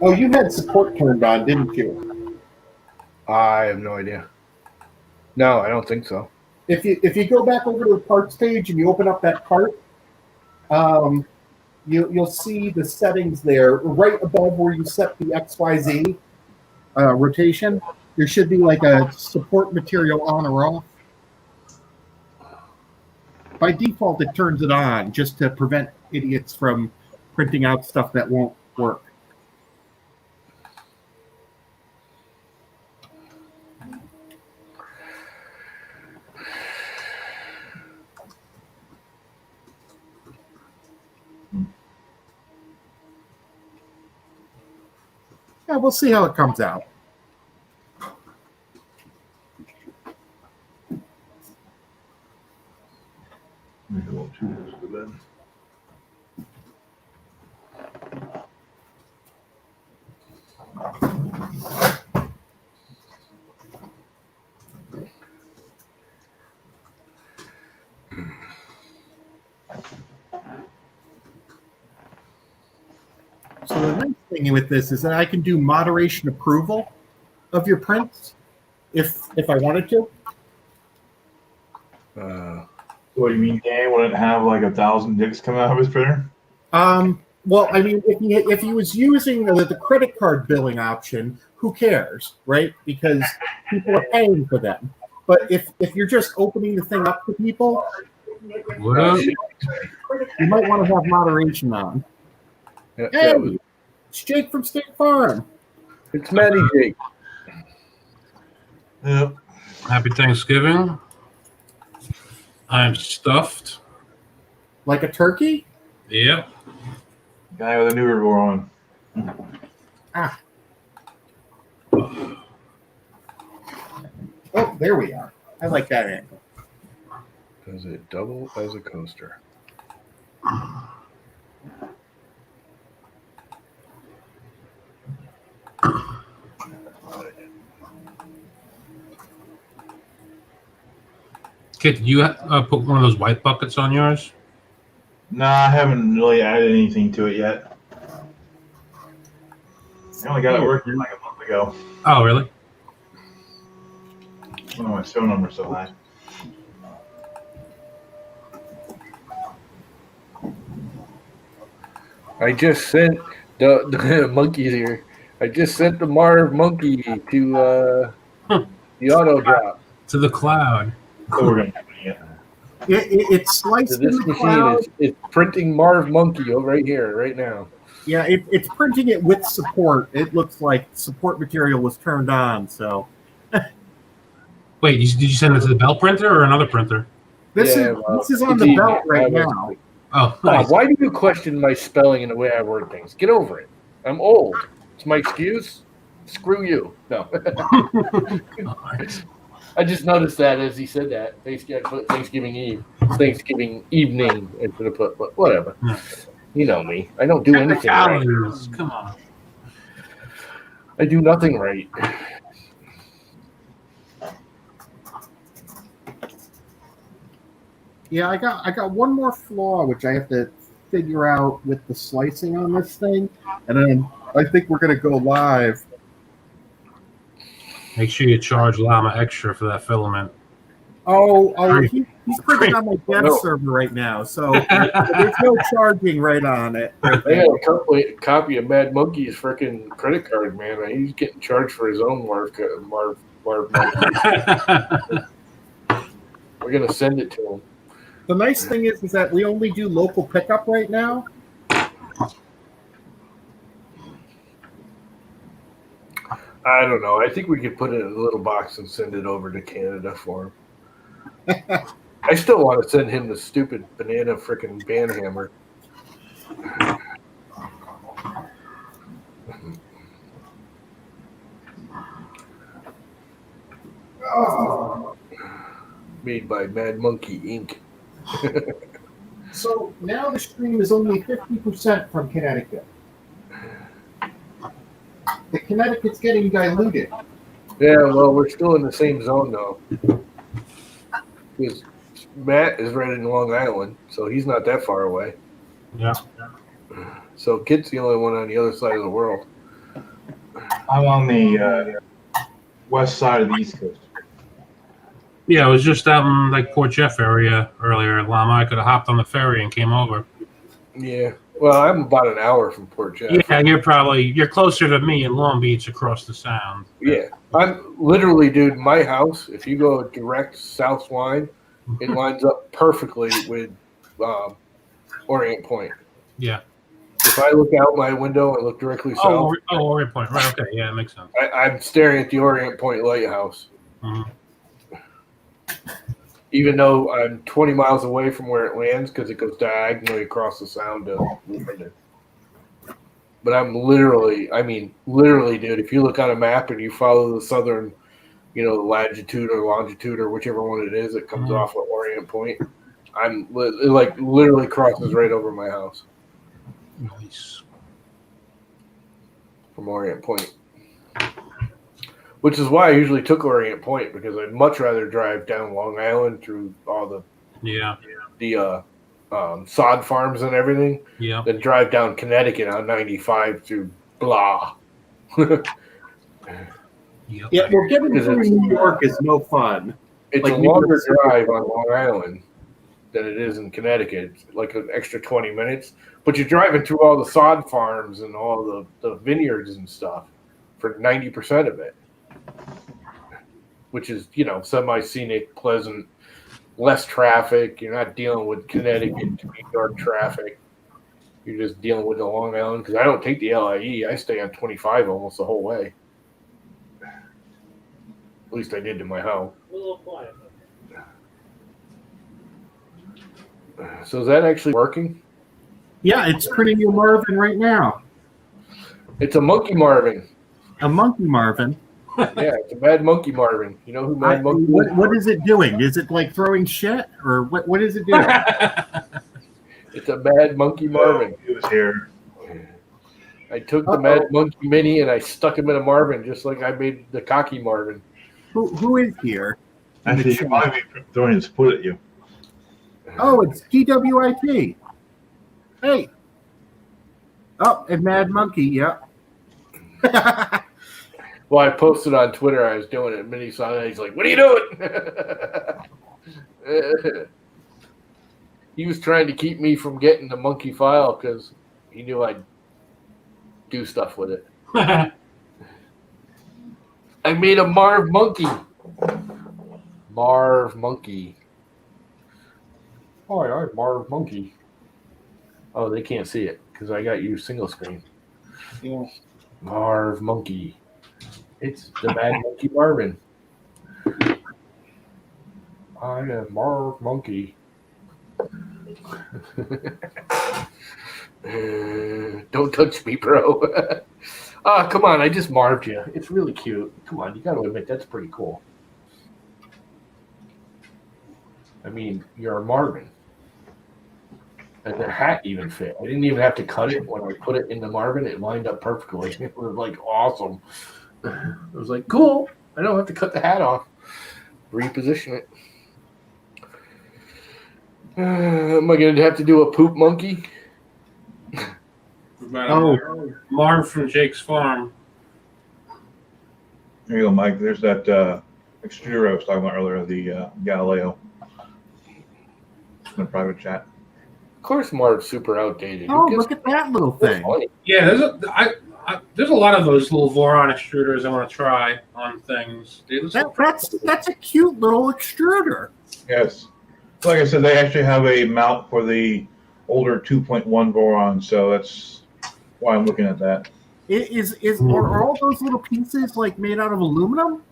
Oh, you had support turned on, didn't you? I have no idea. No, I don't think so. If you go back over to the parts page and you open up that part, you'll see the settings there right above where you set the XYZ rotation. There should be a support material on or off. By default, it turns it on just to prevent idiots from printing out stuff that won't work. Yeah, we'll see how it comes out. So the nice thing with this is that I can do moderation approval of your prints if I wanted to. What do you mean, Dan? Wouldn't have 1,000 dicks come out of his printer? Well, I mean, if he was using the credit card billing option, who cares, right? Because people are paying for them. But if you're just opening the thing up to people, you might want to have moderation on. Yeah, Hey, it's Jake from State Farm. It's Matty Jake. Yep. Happy Thanksgiving. I'm stuffed. Like a turkey? Yep. Guy with a newer door on. Ah. Oh, there we are. I like that angle. Does it double as a coaster? Kid, did you put one of those white buckets on yours? Nah, I haven't really added anything to it yet. I only got it working a month ago. Oh, really? Oh, my phone number's so high. I just sent the monkeys here. I just sent the Marv monkey to the auto drop. To the cloud. So we're gonna have It's sliced So this in the machine cloud. is printing Marv monkey over right here, right now. Yeah, it's printing it with support. It looks like support material was turned on. So Wait, did you send it to the belt printer or another printer? this is on the belt right now. Oh, Bob, nice. why do you question my spelling and the way I word things? Get over it. I'm old. It's my excuse. Screw you. No. I just noticed that as he said that. Thanksgiving Eve. Thanksgiving evening. I should have put, but whatever. Yeah. You know me. I don't do anything right. Technicalities. Come on. I do nothing right. Yeah, I got one more flaw which I have to figure out with the slicing on this thing, and then I think we're gonna go live. Make sure you charge Llama extra for that filament. He's printing on my dev server right now, so there's no charging right on it. Right I there. got a copy of Mad Monkey's freaking credit card, man. He's getting charged for his own Marv Monkey. We're gonna send it to him. The nice thing is that we only do local pickup right now. I don't know. I think we could put it in a little box and send it over to Canada for him. I still want to send him the stupid banana freaking band hammer. Made by Mad Monkey Inc. So now the stream is only 50% from Connecticut. The Connecticut's getting diluted. Yeah, well, we're still in the same zone though. Because Matt is right in Long Island, so he's not that far away. Yeah. So Kit's the only one on the other side of the world. I'm on the west side of the East Coast. Yeah, it was just out in like Port Jeff area earlier, Llama. I could have hopped on the ferry and came over. Yeah. Well, I'm about an hour from Port Jeff. Yeah, you're closer to me in Long Beach across the Sound. Yeah. I'm literally, dude, my house, if you go direct south line, it lines up perfectly with Orient Point. Yeah. If I look out my window and look directly south. Orient Point. Right, okay. Yeah, it makes sense. I'm staring at the Orient Point lighthouse. Mm-hmm. Even though I'm 20 miles away from where it lands because it goes diagonally across the Sound to London. But I'm literally, dude, if you look on a map and you follow the southern, the latitude or longitude or whichever one it is that comes off at Orient Point, it like literally crosses right over my house. Nice. From Orient Point. Which is why I usually took Orient Point, because I'd much rather drive down Long Island through all the sod farms and everything than drive down Connecticut on 95 through blah. Yeah, well, getting through New York is no fun. It's like a longer drive on Long Island than it is in Connecticut. It's like an extra 20 minutes. But you're driving through all the sod farms and all the vineyards and stuff for 90% of it. Which is, semi-scenic, pleasant, less traffic. You're not dealing with Connecticut to New York traffic. You're just dealing with the Long Island. Because I don't take the LIE. I stay on 25 almost the whole way. At least I did to my house. A little quiet. So is that actually working? Yeah, it's printing you Marvin right now. It's a monkey Marvin. A monkey Marvin. Yeah, it's a Mad Monkey Marvin. You know who Mad Monkey is? What is it doing? Is it like throwing shit? Or what is it doing? It's a Mad Monkey Marvin. It was here. I took the Mad Monkey Mini and I stuck him in a Marvin, just like I made the cocky Marvin. Who is here? Actually, you might be throwing his foot at you. Oh, it's TWIT. Hey. Oh, and Mad Monkey, yeah. Well, I posted on Twitter I was doing it, and Minnie saw it. He's like, "What are you doing?" He was trying to keep me from getting the monkey file because he knew I'd do stuff with it. I made a Marv Monkey. Marv Monkey. Hi, I'm Marv Monkey. Oh, they can't see it because I got you single screen. Yeah. Marv Monkey. It's the Mad Monkey Marvin. I am Marv Monkey. Don't touch me, bro. Come on, I just marved you. It's really cute. Come on, you got to admit that's pretty cool. I mean, you're a Marvin. And the hat even fit. I didn't even have to cut it. When I put it in the Marvin, it lined up perfectly. It was like awesome. I was like, cool. I don't have to cut the hat off. Reposition it. Am I going to have to do a poop monkey? Oh. Marv from Jake's Farm. There you go, Mike. There's that extruder I was talking about earlier, the Galileo. In a private chat. Of course, Marv's super outdated. Oh, look at that little thing. Yeah, there's a lot of those little Voron extruders I want to try on things. That's a cute little extruder. Yes. Like I said, they actually have a mount for the older 2.1 Voron, so that's why I'm looking at that. Are all those little pieces like made out of aluminum?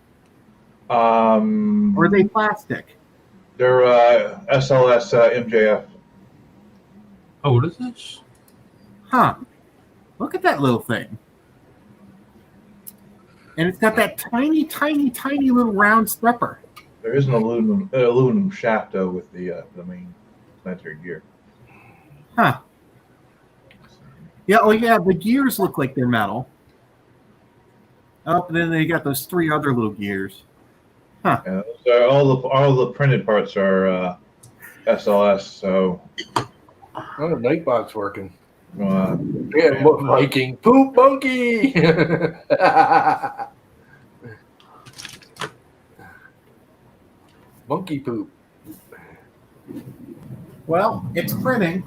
Or are they plastic? They're SLS MJF. Oh, what is this? Huh. Look at that little thing. And it's got that tiny, tiny, tiny little round stepper. There is an aluminum shaft though with the main planetary gear. Huh. Yeah. Oh, yeah. The gears look like they're metal. Oh, and then they got those 3 other little gears. Huh. Yeah, so all the printed parts are SLS. So. Oh, the Nightbot's working. Yeah, Viking poop monkey. Monkey poop. Well, it's printing.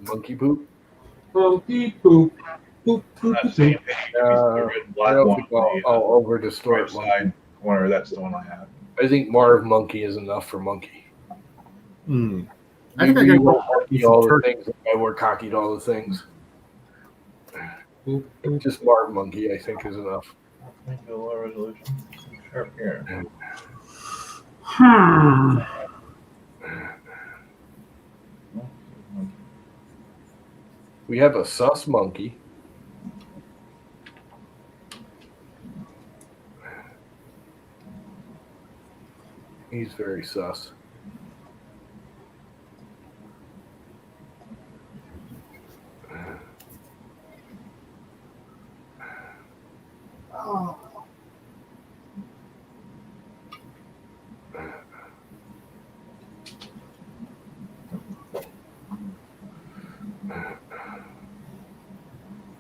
Monkey poop. Monkey poop. Poop, poop, see, poop. black one. I'll over distort Right side corner. That's the one I have. I think Marv monkey is enough for monkey. I think I gotta go all the things. I wore cocky to all the things. Just Marv monkey, I think, is enough. I think the lower resolution. Sharp here. We have a sus monkey. He's very sus.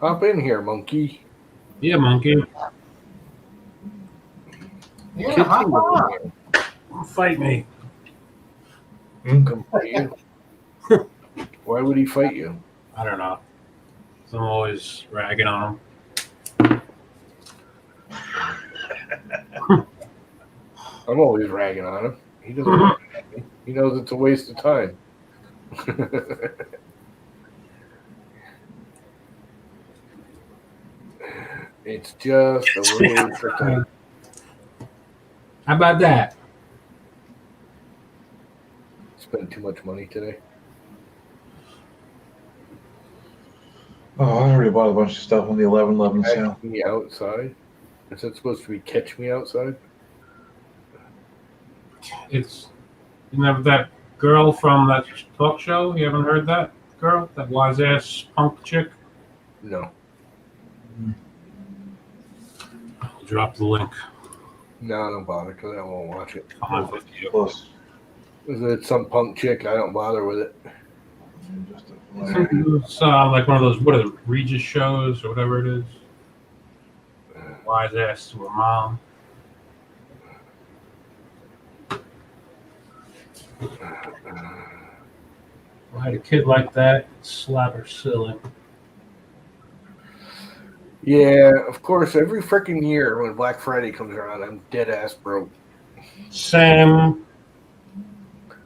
Hop in here, monkey. Yeah, monkey. Yeah, hop on. Fight me. Come fight you. Why would he fight you? I don't know. I'm always ragging on him. I'm always ragging on him. He doesn't rag at me. He knows it's a waste of time. It's just a waste of time. How about that? Spent too much money today. Oh, I already bought a bunch of stuff on the 11/11 sale. Catch me outside? Is that supposed to be catch me outside? It's that girl from that talk show. You haven't heard that girl? That wise ass punk chick? No. I'll drop the link. No, don't bother because I won't watch it. I'll have it to you. Plus, Is it some punk chick? I don't bother with it. just a flyer. It's like one of those, what are the Regis shows or whatever it is. Wise ass to her mom. I had a kid like that, slap her silly. Yeah, of course. Every freaking year when Black Friday comes around, I'm dead ass broke. Sam.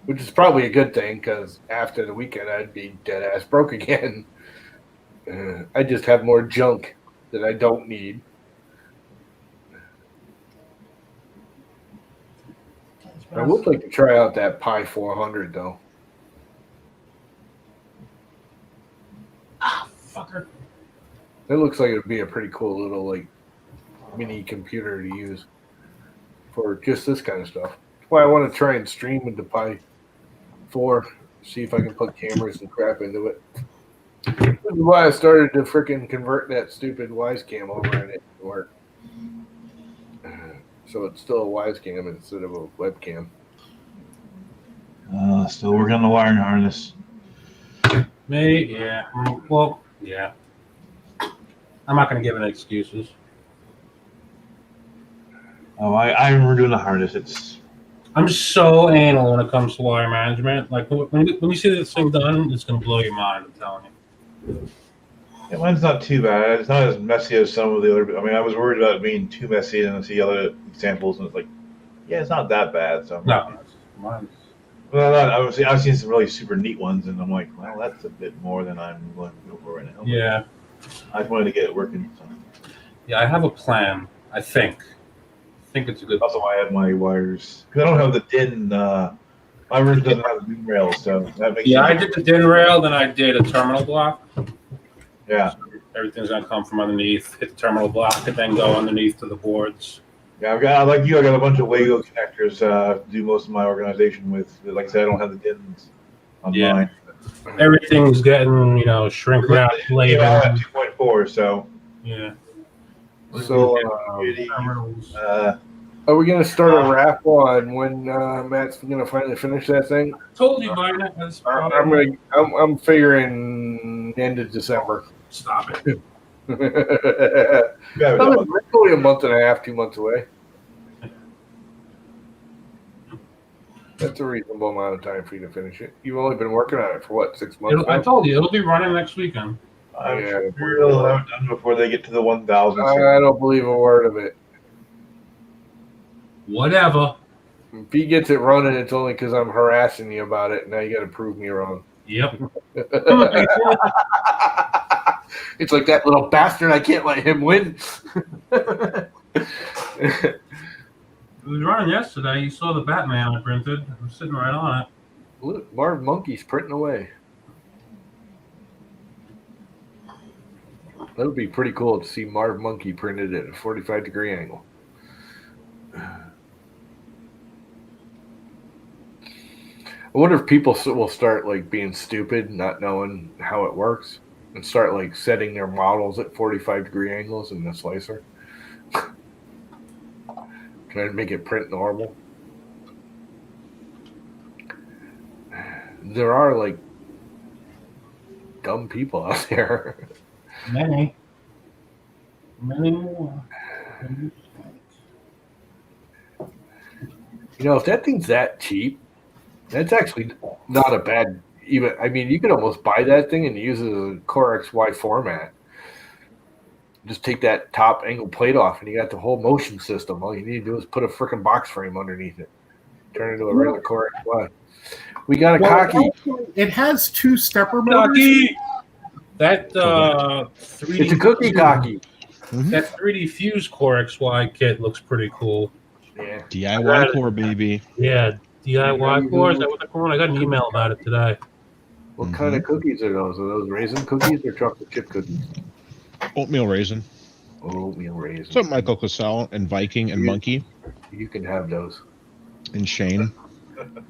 Which is probably a good thing because after the weekend, I'd be dead ass broke again. I just have more junk that I don't need. I would like to try out that Pi 400 though. Ah, fucker. It looks like it would be a pretty cool little like mini computer to use for just this kind of stuff. That's why I want to try and stream with the Pi 4, see if I can put cameras and crap into it. This is why I started to freaking convert that stupid Wyze Cam over and it didn't work. So it's still a Wyze Cam instead of a webcam. Still working on the wiring harness. Me, yeah. Well, yeah. I'm not going to give any excuses. Oh, I remember doing the harness. I'm so anal when it comes to wire management. Like when you see this thing done, it's going to blow your mind. I'm telling you. Yeah, mine's not too bad. It's not as messy as some of the other. I mean, I was worried about it being too messy, and I see other examples, and it's like, yeah, it's not that bad. So No, mine's. Well, I've seen some really super neat ones, and I'm like, well, that's a bit more than I'm willing to go for right now. Yeah. I just wanted to get it working. So. Yeah, I have a plan. I think it's a good. Also, I have my wires because I don't have the DIN. My version doesn't have the DIN rail, so that makes. Yeah, sense. I did the DIN rail, then I did a terminal block. Yeah. So everything's gonna come from underneath, hit the terminal block, and then go underneath to the boards. Yeah, I got a bunch of Lego connectors to do most of my organization with. Like I said, I don't have the DINs on mine. Everything's getting, shrink wrap labeled. Yeah, 2.4, so. Yeah. So, Terminals. are we going to start a raffle on when Matt's going to finally finish that thing? Told you by now. That's I'm figuring end of December. Stop it. Yeah, It's only a month and a half, 2 months away. That's a reasonable amount of time for you to finish it. You've only been working on it for what, 6 months? I told you it'll be running next weekend. I'm sure they'll have it done before they get to the 1,000. I don't believe a word of it. Whatever. If he gets it running, it's only because I'm harassing you about it. Now you got to prove me wrong. Yep. It's like that little bastard. I can't let him win. It was running yesterday. You saw the Batman I printed. I'm sitting right on it. Look, Marv Monkey's printing away. That would be pretty cool to see Marv Monkey printed at a 45-degree angle. I wonder if people will start like being stupid, not knowing how it works, and start like setting their models at 45-degree angles in the slicer. Trying to make it print normal. There are like dumb people out there. Many more. If that thing's that cheap, that's actually not a bad. I mean, you could almost buy that thing and use it as a Core XY format. Just take that top angle plate off, and you got the whole motion system. All you need to do is put a freaking box frame underneath it, turn it into a regular Core XY. We got a cocky. It has 2 stepper motors. Cocky. That 3D. It's a cookie cocky. That 3D Fuse Core XY kit looks pretty cool. Yeah. DIY core, baby. Yeah, DIY core. Is that what they're calling? I got an email about it today. What kind of cookies are those? Are those raisin cookies or chocolate chip cookies? Oatmeal raisin. Oatmeal raisin. So Michael Cassell and Viking and Monkey You can have those. and Shane.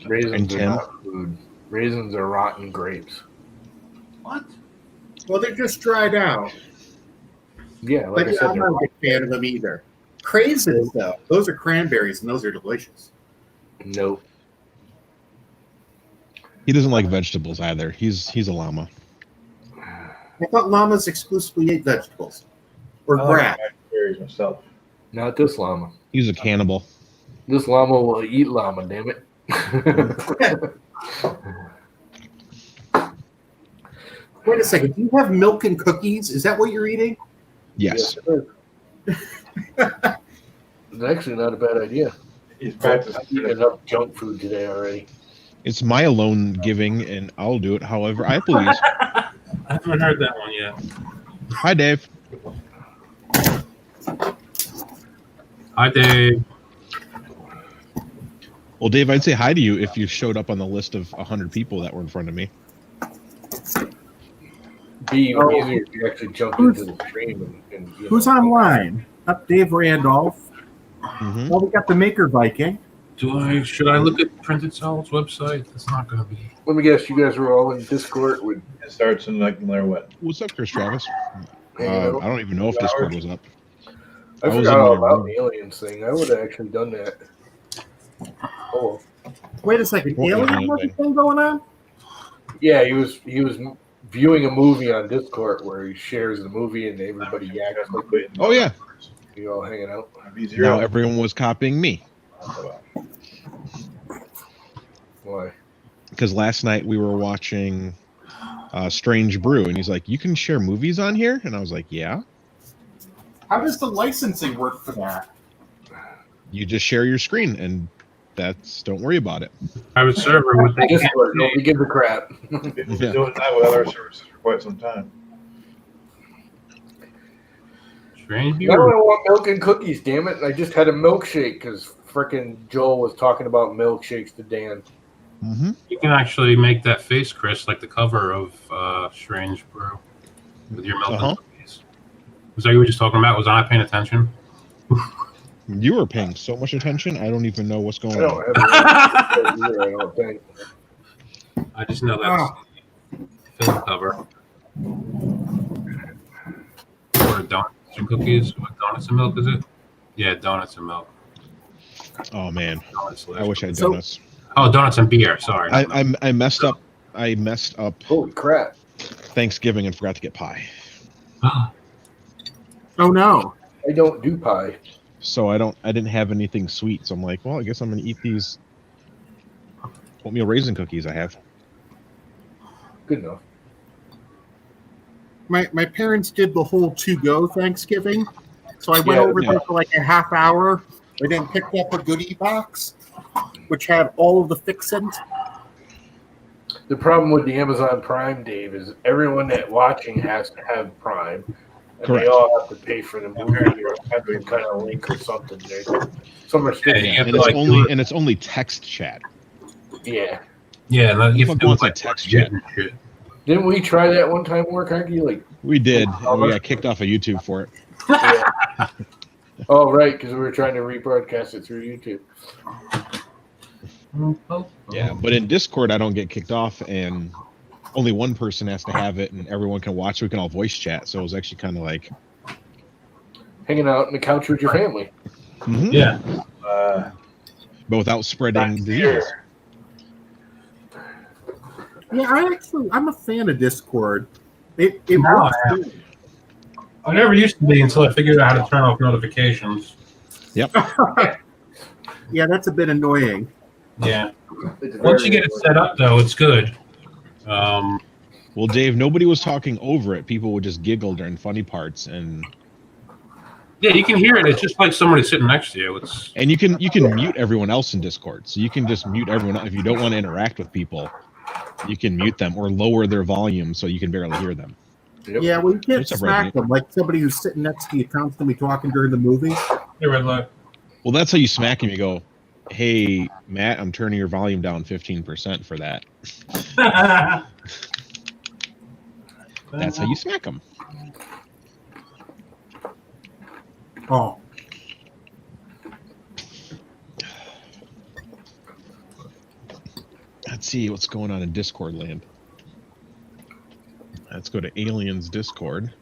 Raisins And are Tim. not food. Raisins are rotten grapes. What? Well, they're just dried out. Yeah, like But I said, I'm they're not a big fan of them either. Craisins, though, those are cranberries, and those are delicious. nope. He doesn't like vegetables either. He's a llama. I thought llamas exclusively ate vegetables or grass. Berries myself. Not this llama. He's a cannibal. This llama will eat llama, damn it. Wait a second. Do you have milk and cookies? Is that what you're eating? Yes. It is. It's actually not a bad idea. He's back I've eaten enough junk food today already. It's my alone giving, and I'll do it however I please. I haven't heard that one yet. Hi, Dave. Hi, Dave. Well, Dave, I'd say hi to you if you showed up on the list of 100 people that were in front of me. Be even easier if you actually jump into the stream and Who's online? Up Dave Randolph. Mm-hmm. Well, we got the Maker Viking. Should I look at Printed Solid's website? That's not going to be. Let me guess, you guys were all in Discord with. It starts in like no matter what. What's up, Chris Travis? You I know? don't even know if Discord was up. I was forgot in all my about room. the aliens thing. I would have actually done that. Oh, Wait a second. What Alien alien has a thing? thing going on? yeah, he was viewing a movie on Discord where he shares the movie and everybody yaks like Oh, yeah. you all hanging out. Now everyone was copying me. Why? Because last night we were watching Strange Brew, and he's like, "You can share movies on here?" And I was like, "Yeah." How does the licensing work for that? You just share your screen, and don't worry about it. Private server with the Discord, nobody gives a crap. We've been doing that with other services for quite some time. Strange Now I viewer. want milk and cookies, damn it. I just had a milkshake because frickin' Joel was talking about milkshakes to Dan. Mm-hmm. You can actually make that face, Chris, like the cover of Strange Brew with your milk and cookies. Was that you were just talking about? Was I not paying attention? You were paying so much attention, I don't even know what's going I on. don't have it either, I don't think. I just know that's the film cover. Or donuts and cookies. What, donuts and milk, is it? Yeah, donuts and milk. Oh man, Donuts I wish I had So- donuts. Oh, donuts and beer. Sorry. I messed up. I messed up Holy crap. Thanksgiving and forgot to get pie. Oh no. I don't do pie. So I didn't have anything sweet. So I'm like, well, I guess I'm gonna eat these oatmeal raisin cookies I have. Good enough. My parents did the whole to-go Thanksgiving, so I went Yeah, over there for like a half hour. I then picked up a goodie box, which had all of the fixins. The problem with the Amazon Prime, Dave, is everyone that watching has to have Prime. And Correct. they all have to pay for the movie or have some kind of link or something. There's some restriction. Yeah, you have And to, like, do it. it's only text chat. Yeah. Yeah, and then you have to do What's it a like text legit chat? and shit. Didn't we try that one time, Warcocky? Like, We did, and we got kicked off of YouTube for it. yeah. Oh, right, because we were trying to rebroadcast it through YouTube. Yeah, but in Discord, I don't get kicked off, and only one person has to have it, and everyone can watch. So we can all voice chat. So it was actually kind of like, Hanging out on the couch with your family. mhm, Yeah. but without spreading disease. Yeah, I'm a fan of Discord. It Now works I am. good. I never used to be until I figured out how to turn off notifications. Yeah, that's a bit annoying. Yeah. It's Once you very- get it set up, though, it's good. Well, Dave, nobody was talking over it. People would just giggle during funny parts, and Yeah, you can hear it. It's just like somebody sitting next to you. It's you can mute everyone else in Discord. So you can just mute everyone if you don't want to interact with people. You can mute them or lower their volume so you can barely hear them. Yep. Yeah, well, you can't What's up, smack Reggie? them like somebody who's sitting next to you constantly talking during the movie. Hey, red light. Well, that's how you smack him. You go, "Hey, Matt, I'm turning your volume down 15% for that." That's how you smack him. Oh, Let's see what's going on in Discord land. Let's go to Aliens Discord.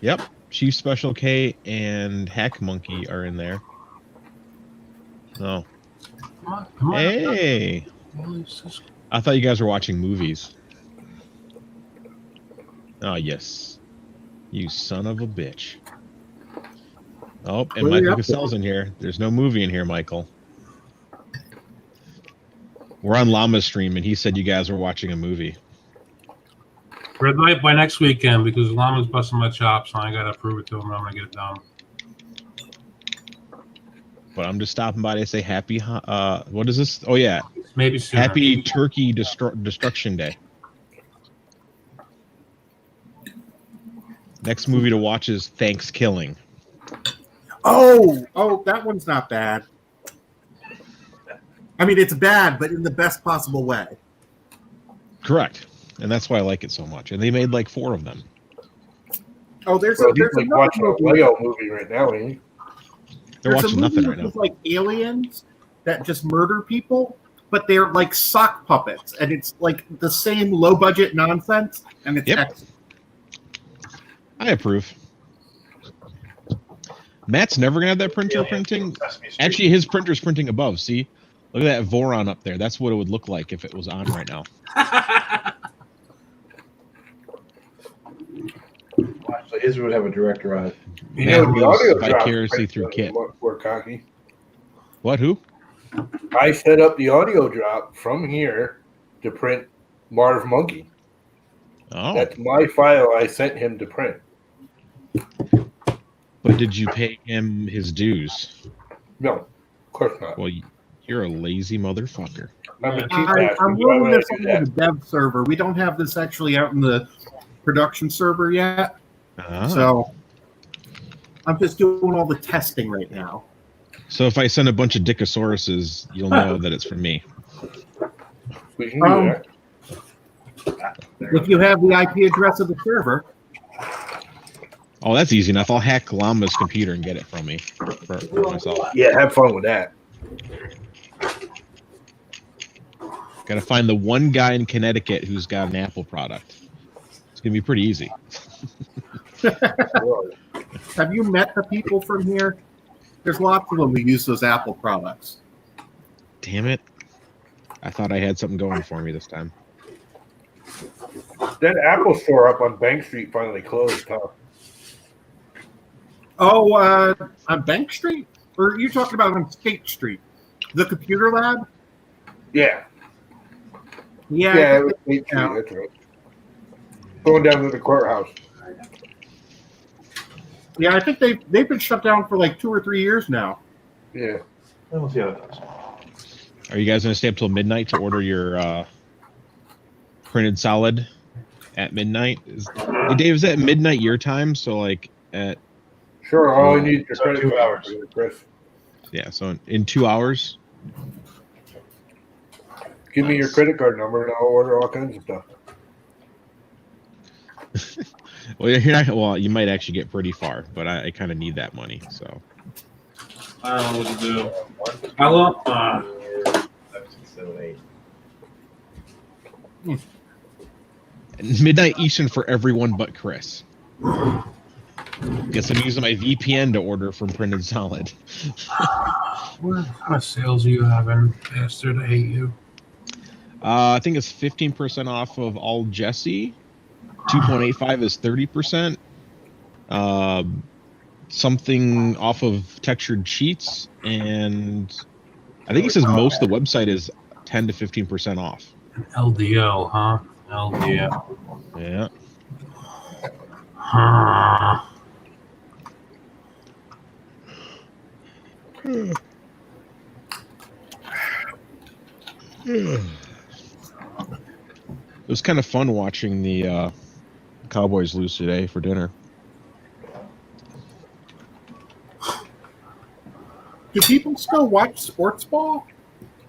Yep, Chief Special K and Hack Monkey are in there. Oh, Come on. hey! I thought you guys were watching movies. Oh yes, you son of a bitch! Oh, and What are you Michael up to? Cassell's in here. There's no movie in here, Michael. We're on Llama's stream, and he said you guys were watching a movie. Red light by next weekend because Llama's busting my chops and I got to prove it to him. I'm going to get it done. But I'm just stopping by to say happy. What is this? Oh yeah, Maybe sooner. Happy Turkey Destruction Day. Next movie to watch is Thanksgiving. oh, that one's not bad. I mean, it's bad, but in the best possible way. Correct. And that's why I like it so much. And they made like 4 of them. Oh, there's Well, he's there's like another watching a movie. Lego movie right now, ain't he? They're There's a watching movie nothing right now. with like aliens that just murder people, but they're like sock puppets, and it's like the same low budget nonsense, and it's Yep. excellent. I approve. Matt's never gonna have that printer printing. Actually, his printer's printing above. See, look at that Voron up there. That's what it would look like if it was on right now. Actually, his would have a direct drive. You Matt know, the lives audio drop vicariously through Kit. We're cocky. What? Who? I set up the audio drop from here to print Marv Monkey. Oh, That's my file I sent him to print. but did you pay him his dues? No, of course not. Well, you're a lazy motherfucker. I'm a cheap I'm bastard. Why running would I this do on that? the dev server. We don't have this actually out in the production server yet, Ah. so I'm just doing all the testing right now. So if I send a bunch of Dickosauruses, you'll know that it's from me. We can do Um, that. If you have the IP address of the server, Oh, that's easy enough. I'll hack Llama's computer and get it from me for myself. Yeah, have fun with that. Got to find the one guy in Connecticut who's got an Apple product. It's gonna be pretty easy. have you met the people from here? There's lots of them who use those Apple products. Damn it! I thought I had something going for me this time. That Apple store up on Bank Street finally closed, huh? Oh, on Bank Street? Or are you talking about on State Street? The computer lab? Yeah. Yeah. Yeah, I it was think 8th Street, that's right. Going down to the courthouse. yeah, I think they've been shut down for like 2 or 3 years now. Yeah. We'll see how it goes. Are you guys gonna stay up till midnight to order your printed solid at midnight? Hey, Dave, is that midnight your time? So like at Sure, all I need is your So credit 2 card, hours. Chris. yeah, so in 2 hours. Give me your Nice. credit card number and I'll order all kinds of stuff. Well, you're not, well, you might actually get pretty far, but I kind of need that money. So I don't know what to do. Hello? 7, 8. midnight Eastern for everyone but Chris. Guess I'm using my VPN to order from Printed Solid. What kind of sales are you having, bastard? I hate you. I think it's 15% off of all Jesse. 2.85 is 30%. Something off of textured sheets, and I think it says most of the website is 10 to 15% off. LDO, huh? LDO. Yeah. Huh. It was kind of fun watching the Cowboys lose today for dinner. Do people still watch sports ball?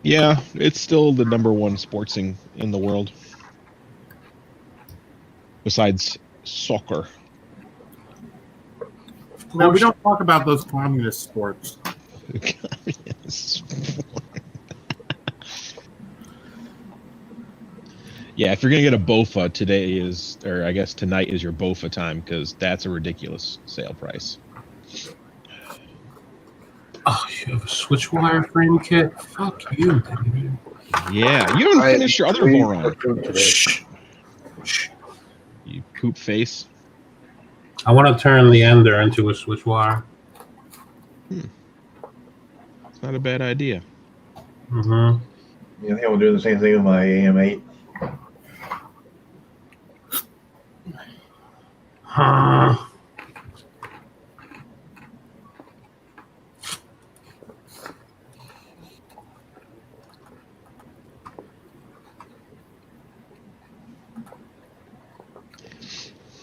Yeah, it's still the number one sports thing in the world. Besides soccer. No, we don't talk about those communist sports. Yeah, if you're gonna get a BOFA, today is, or I guess tonight is your BOFA time, because that's a ridiculous sale price. Oh, you have a switch wire frame kit? Fuck you, dude. Yeah, you haven't finished your other Voron. Shh. Shh. You poop face. I want to turn the ender into a switch wire. It's not a bad idea. Mm-hmm. Yeah, I think I'm doing the same thing with my AM8. Huh.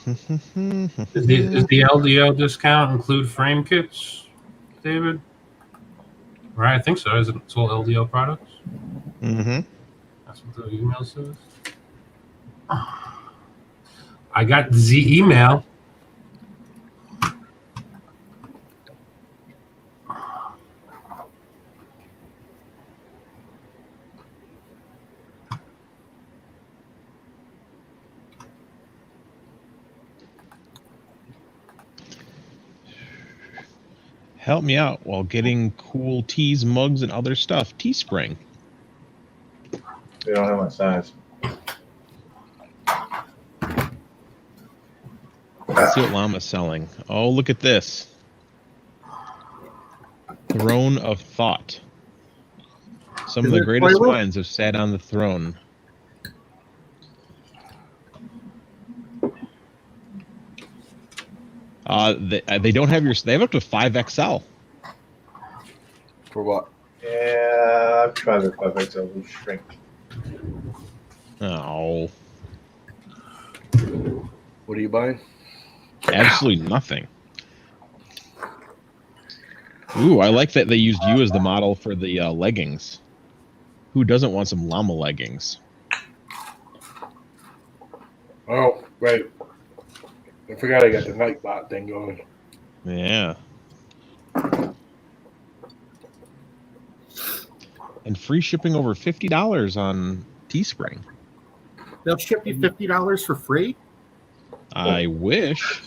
Does the LDO discount include frame kits, David? Right, I think so. Is it? It's all LDO products. Mm-hmm. That's what the email says. I got the email. Help me out while getting cool tees, mugs, and other stuff. Teespring. They don't have my size. Let's see what Llama's selling. Oh, look at this. Throne of Thought. Some of the greatest minds have sat on the throne. They don't have your. They have up to 5XL. For what? Yeah, I've tried the 5XL will shrink. Oh, What are you buying? absolutely nothing. Ooh, I like that they used you as the model for the leggings. Who doesn't want some llama leggings? Oh, right. I forgot I got the Nightbot thing going. Yeah. And free shipping over $50 on Teespring. They'll ship you $50 for free? I wish.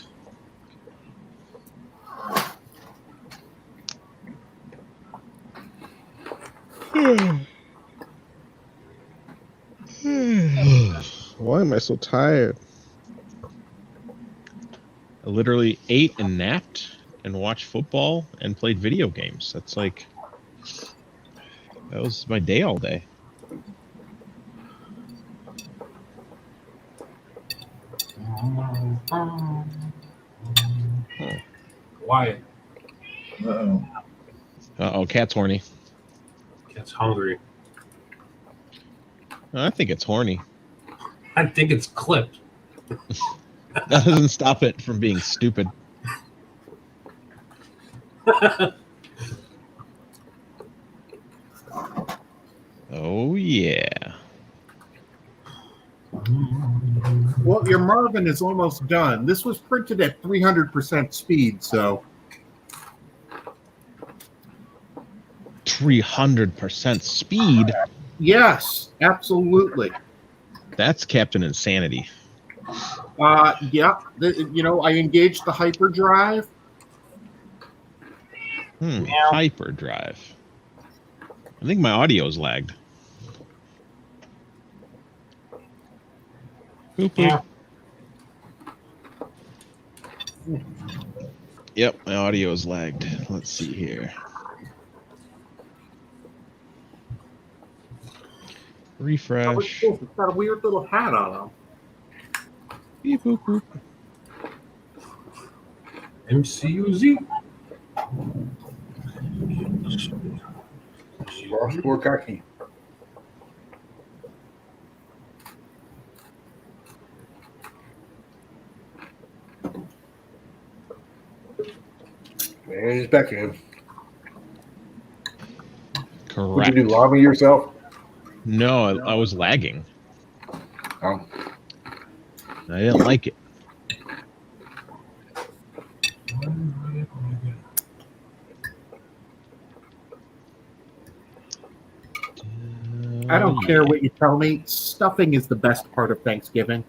Why am I so tired? I literally ate and napped and watched football and played video games. That's like, that was my day all day. Wyatt. Uh-oh. Uh-oh, cat's horny. Cat's hungry. I think it's horny. I think it's clipped. That doesn't stop it from being stupid. Oh, yeah. Well, your Marvin is almost done. This was printed at 300% speed, so 300% speed? yes, absolutely. That's Captain Insanity. Yeah, I engaged the hyperdrive. Hyperdrive. I think my audio's lagged. Boop, boop. Yep, my audio's lagged. Let's see here. Refresh. It's got a weird little hat on him. Beep, boop, boop. MCUZ. Raw sport cocky. Man, he's back in. Correct. Would you do lava yourself? No, I was lagging. Oh. I didn't like it. I don't care what you tell me. Stuffing is the best part of Thanksgiving.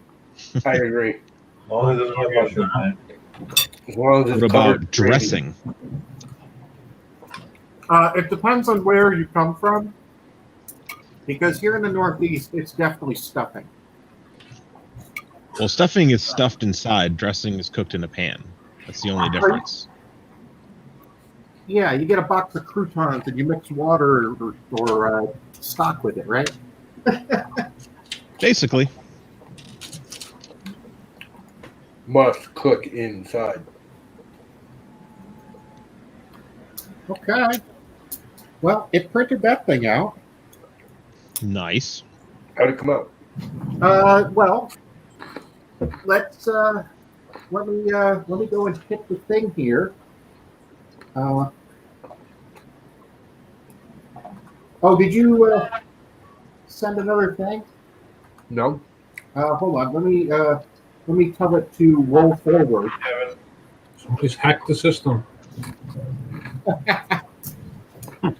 I agree. As long as it doesn't have mushroom in it. As long as it's What covered about dressing? It depends on where you come from. Because here in the Northeast, it's definitely stuffing. Well, stuffing is stuffed inside. Dressing is cooked in a pan. That's the only difference. Yeah, you get a box of croutons and you mix water or stock with it, right? Basically. must cook inside. Okay. Well, it printed that thing out. Nice. How'd it come out? Well, let's let me go and hit the thing here. Oh, did you send another thing? No. Hold on. Let me tell it to roll forward. Somebody's hacked the system.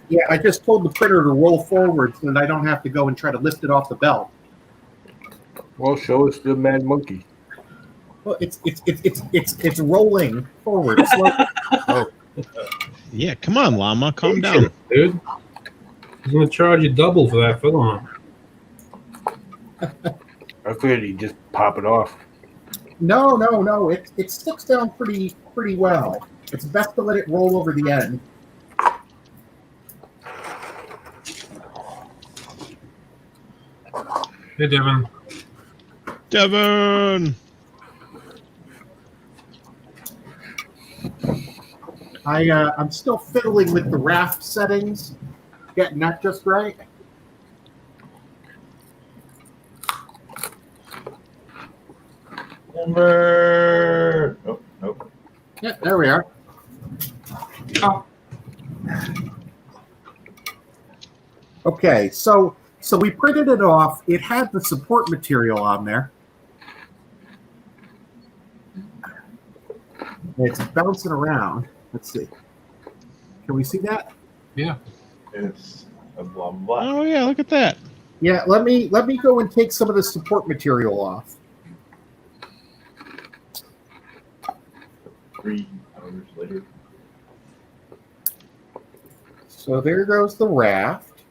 Yeah, I just told the printer to roll forward so that I don't have to go and try to lift it off the belt. Well, show us the mad monkey. Well, it's rolling forward. Oh, Yeah, come on, llama, calm down. Dude. He's gonna charge you double for that filament. I figured he'd just pop it off. no. It sticks down pretty well. It's best to let it roll over the end. Hey, Devin. Devin! I'm still fiddling with the raft settings, getting that just right. Number. Oh, nope. Yeah, there we are. Oh. Okay, so we printed it off. It had the support material on there. It's bouncing around. Let's see. Can we see that? Yeah. It's a blah blah. Oh yeah, look at that. Yeah, let me go and take some of the support material off. 3 hours later. So there goes the raft.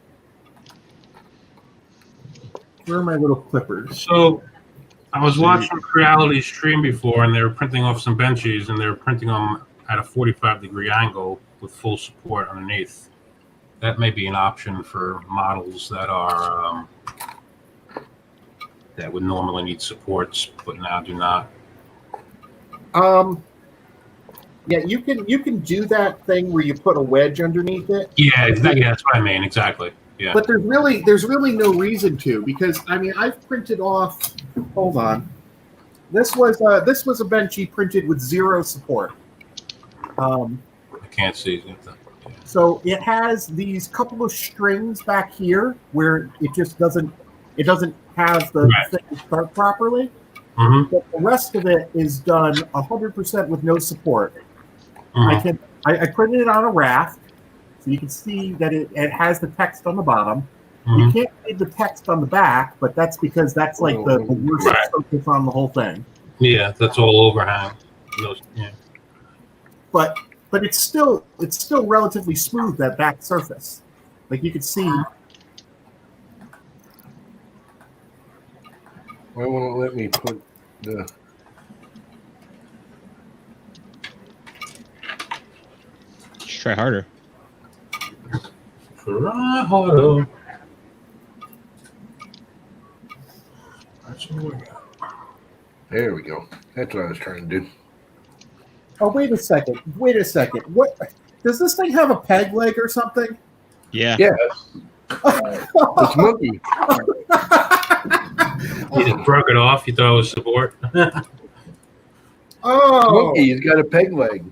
Where are my little clippers? So I was watching Creality's stream before, and they were printing off some benches, and they were printing them at a 45-degree angle with full support underneath. That may be an option for models that are that would normally need supports, but now do not. Yeah, you can do that thing where you put a wedge underneath it. Yeah, exactly. That's what I mean. Exactly. Yeah. But there's really no reason to, because I mean I've printed off. Hold on, this was a benchy printed with 0 support. I can't see. So it has these couple of strings back here where it just doesn't have the thing start properly. Mm-hmm. But the rest of it is done 100% with no support. Mm-hmm. I printed it on a raft, so you can see that it has the text on the bottom. Mm-hmm. You can't read the text on the back, but that's because that's like the worst surface on the whole thing. Yeah, that's all overhang. Yeah. But it's still relatively smooth, that back surface. Like you can see. Why won't it let me put the... Just try harder. Try harder. There we go. That's what I was trying to do. Oh, wait a second. What? Does this thing have a peg leg or something? Yeah. Yes. It's monkey. You just broke it off. You thought it was support. Oh, Monkey, he's got a peg leg.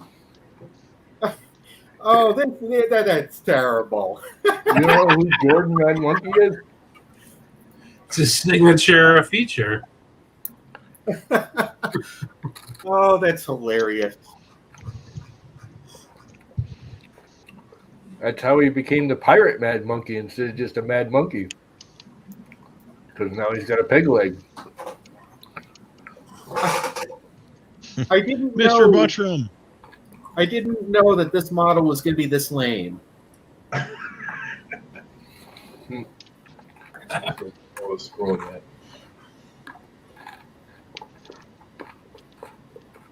oh, that's terrible. You know who Jordan Mad Monkey is? It's a signature feature. Oh, that's hilarious. That's how he became the pirate Mad Monkey instead of just a Mad Monkey. Because now he's got a peg leg. I didn't Mr. know. Buttram. I didn't know that this model was going to be this lame.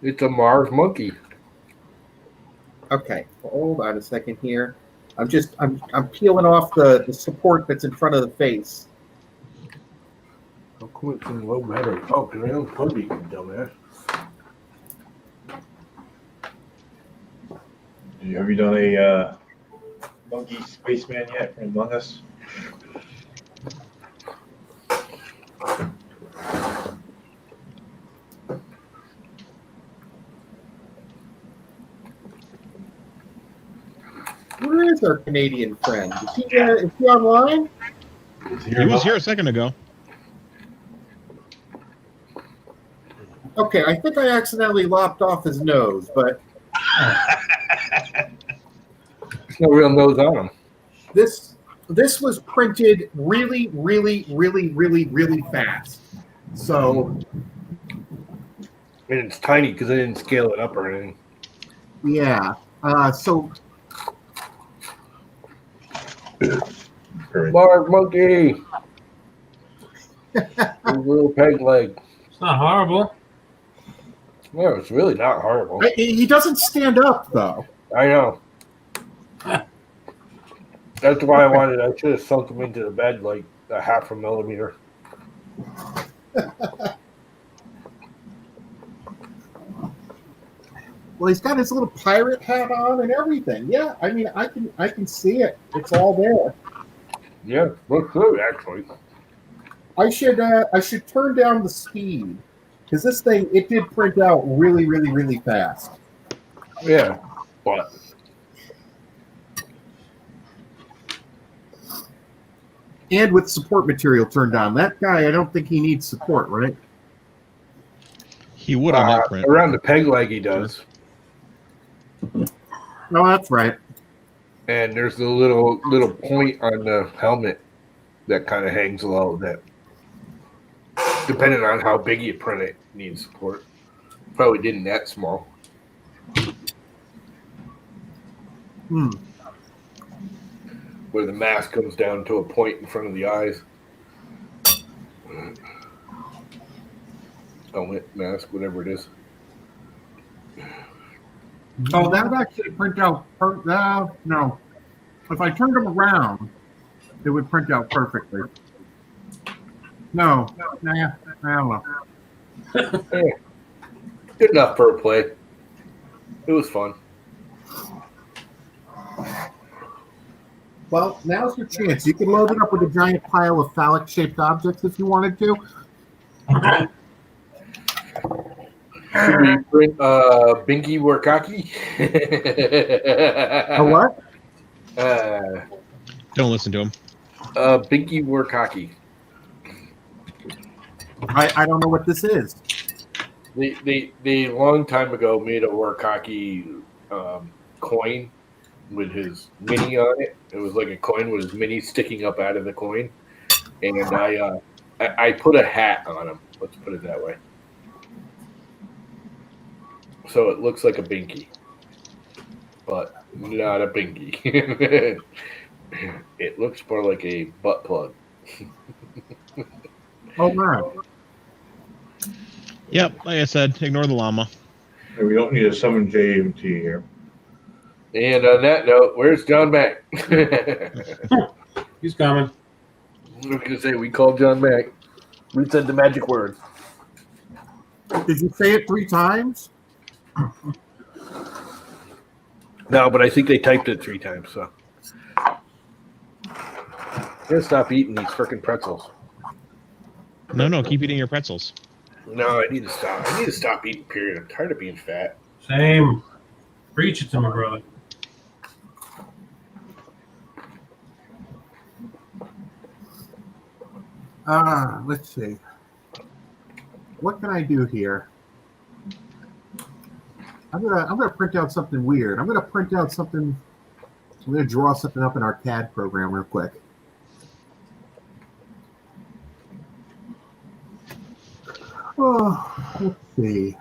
It's a Mars monkey. Okay, hold on a second here. I'm peeling off the support that's in front of the face. How come it's in low battery? Oh, because I don't plug you, dumbass. Have you done a monkey spaceman yet from Among Us? Where is our Canadian friend? Is he online? He was here a second ago. Okay, I think I accidentally lopped off his nose, but There's no real nose on them. this was printed really, really, really, really, really fast. So And it's tiny because I didn't scale it up or anything. yeah. So Mark Monkey! Little peg leg. It's not horrible. No, it's really not horrible. he doesn't stand up though. I know. That's why I should have sunk him into the bed like a half a millimeter. Well, he's got his little pirate hat on and everything. Yeah, I mean, I can see it. It's all there. Yeah, looks good actually. I should turn down the speed because this thing it did print out really, really, really fast. Yeah, but And with support material turned on, that guy I don't think he needs support, right? He would on that print. around the peg leg he does. No, that's right. And there's the little point on the helmet that kind of hangs low that, depending on how big you print it, needs support. Probably didn't that small. Where the mask comes down to a point in front of the eyes. Helmet, mask, whatever it is. Oh, that would actually print out. No, if I turned them around, it would print out perfectly. No, I don't know. Good enough for a play. It was fun. Well, now's your chance. You can load it up with a giant pile of phallic-shaped objects if you wanted to. Should we print Binky Warkaki? A what? Don't listen to him. Binky Warkaki. I don't know what this is. They long time ago made a Warkaki coin with his mini on it. It was like a coin with his mini sticking up out of the coin, and I put a hat on him. Let's put it that way. So it looks like a binky, but not a binky. It looks more like a butt plug. Oh, man. Yep, like I said, ignore the llama. We don't need to summon JMT here. And on that note, where's John Mack? He's coming. I was gonna say we called John Mack. We said the magic word. Did you say it 3 times? No, but I think they typed it 3 times. So I'm gonna stop eating these freaking pretzels. No, keep eating your pretzels. No, I need to stop. I need to stop eating. Period. I'm tired of being fat. Same. Preach it to me, brother. Let's see. What can I do here? I'm gonna print out something weird. I'm gonna draw something up in our CAD program real quick. Oh, let's see.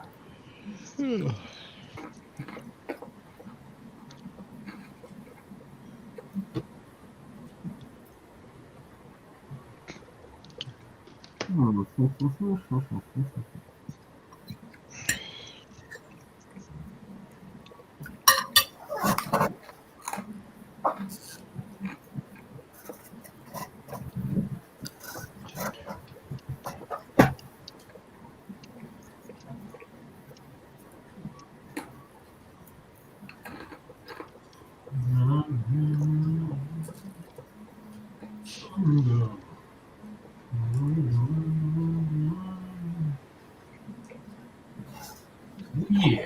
Yeah.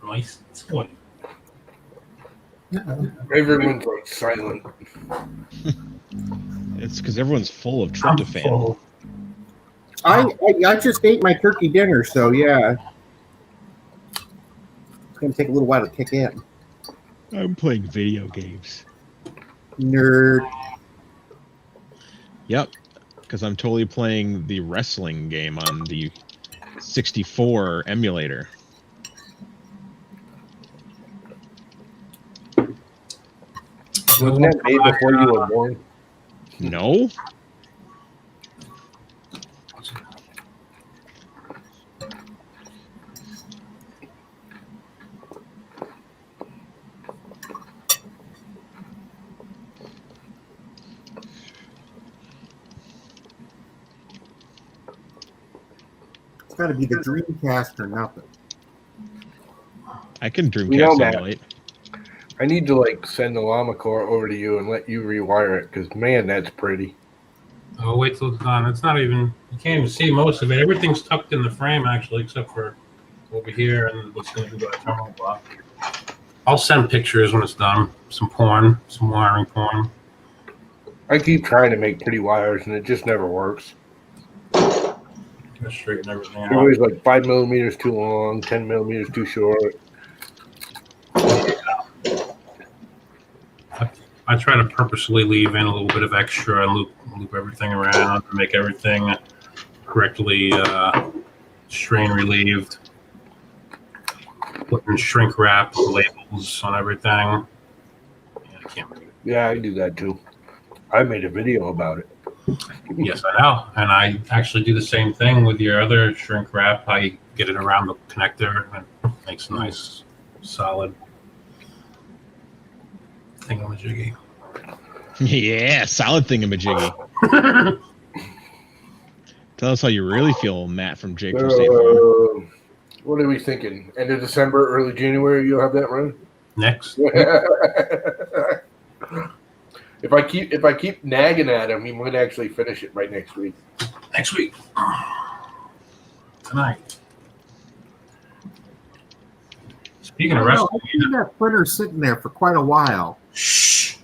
Nice toy. Everyone's like silent. It's because everyone's full of I'm tryptophan. full. I just ate my turkey dinner, so yeah. It's going to take a little while to kick in. I'm playing video games. Nerd. Yep, because I'm totally playing the wrestling game on the 64 emulator. Wasn't that made before you were born? No? It's got to be the Dreamcast or nothing. I can Dreamcast You know, Matt, emulate. I need to like send the llama core over to you and let you rewire it because man, that's pretty. Oh, wait till it's done. It's not even, you can't even see most of it. Everything's tucked in the frame, actually, except for over here and what's going to be the terminal block. I'll send pictures when it's done. Some porn, some wiring porn. I keep trying to make pretty wires and it just never works. Just straighten everything They're out. always like 5 millimeters too long, 10 millimeters too short. I try to purposely leave in a little bit of extra and loop everything around to make everything correctly strain relieved. Putting shrink wrap labels on everything. Yeah, I can't read it. Yeah, I do that too. I made a video about it. Yes, I know. And I actually do the same thing with your other shrink wrap. I get it around the connector and it makes a nice, solid thingamajiggy. Yeah, solid thingamajiggy. Tell us how you really feel, Matt from Jake from State Farm. What are we thinking? End of December, early January, you'll have that run? Next. If I keep nagging at him, he might actually finish it by next week. Next week. Tonight. Speaking of wrestling, I've seen that printer sitting there for quite a while. shh.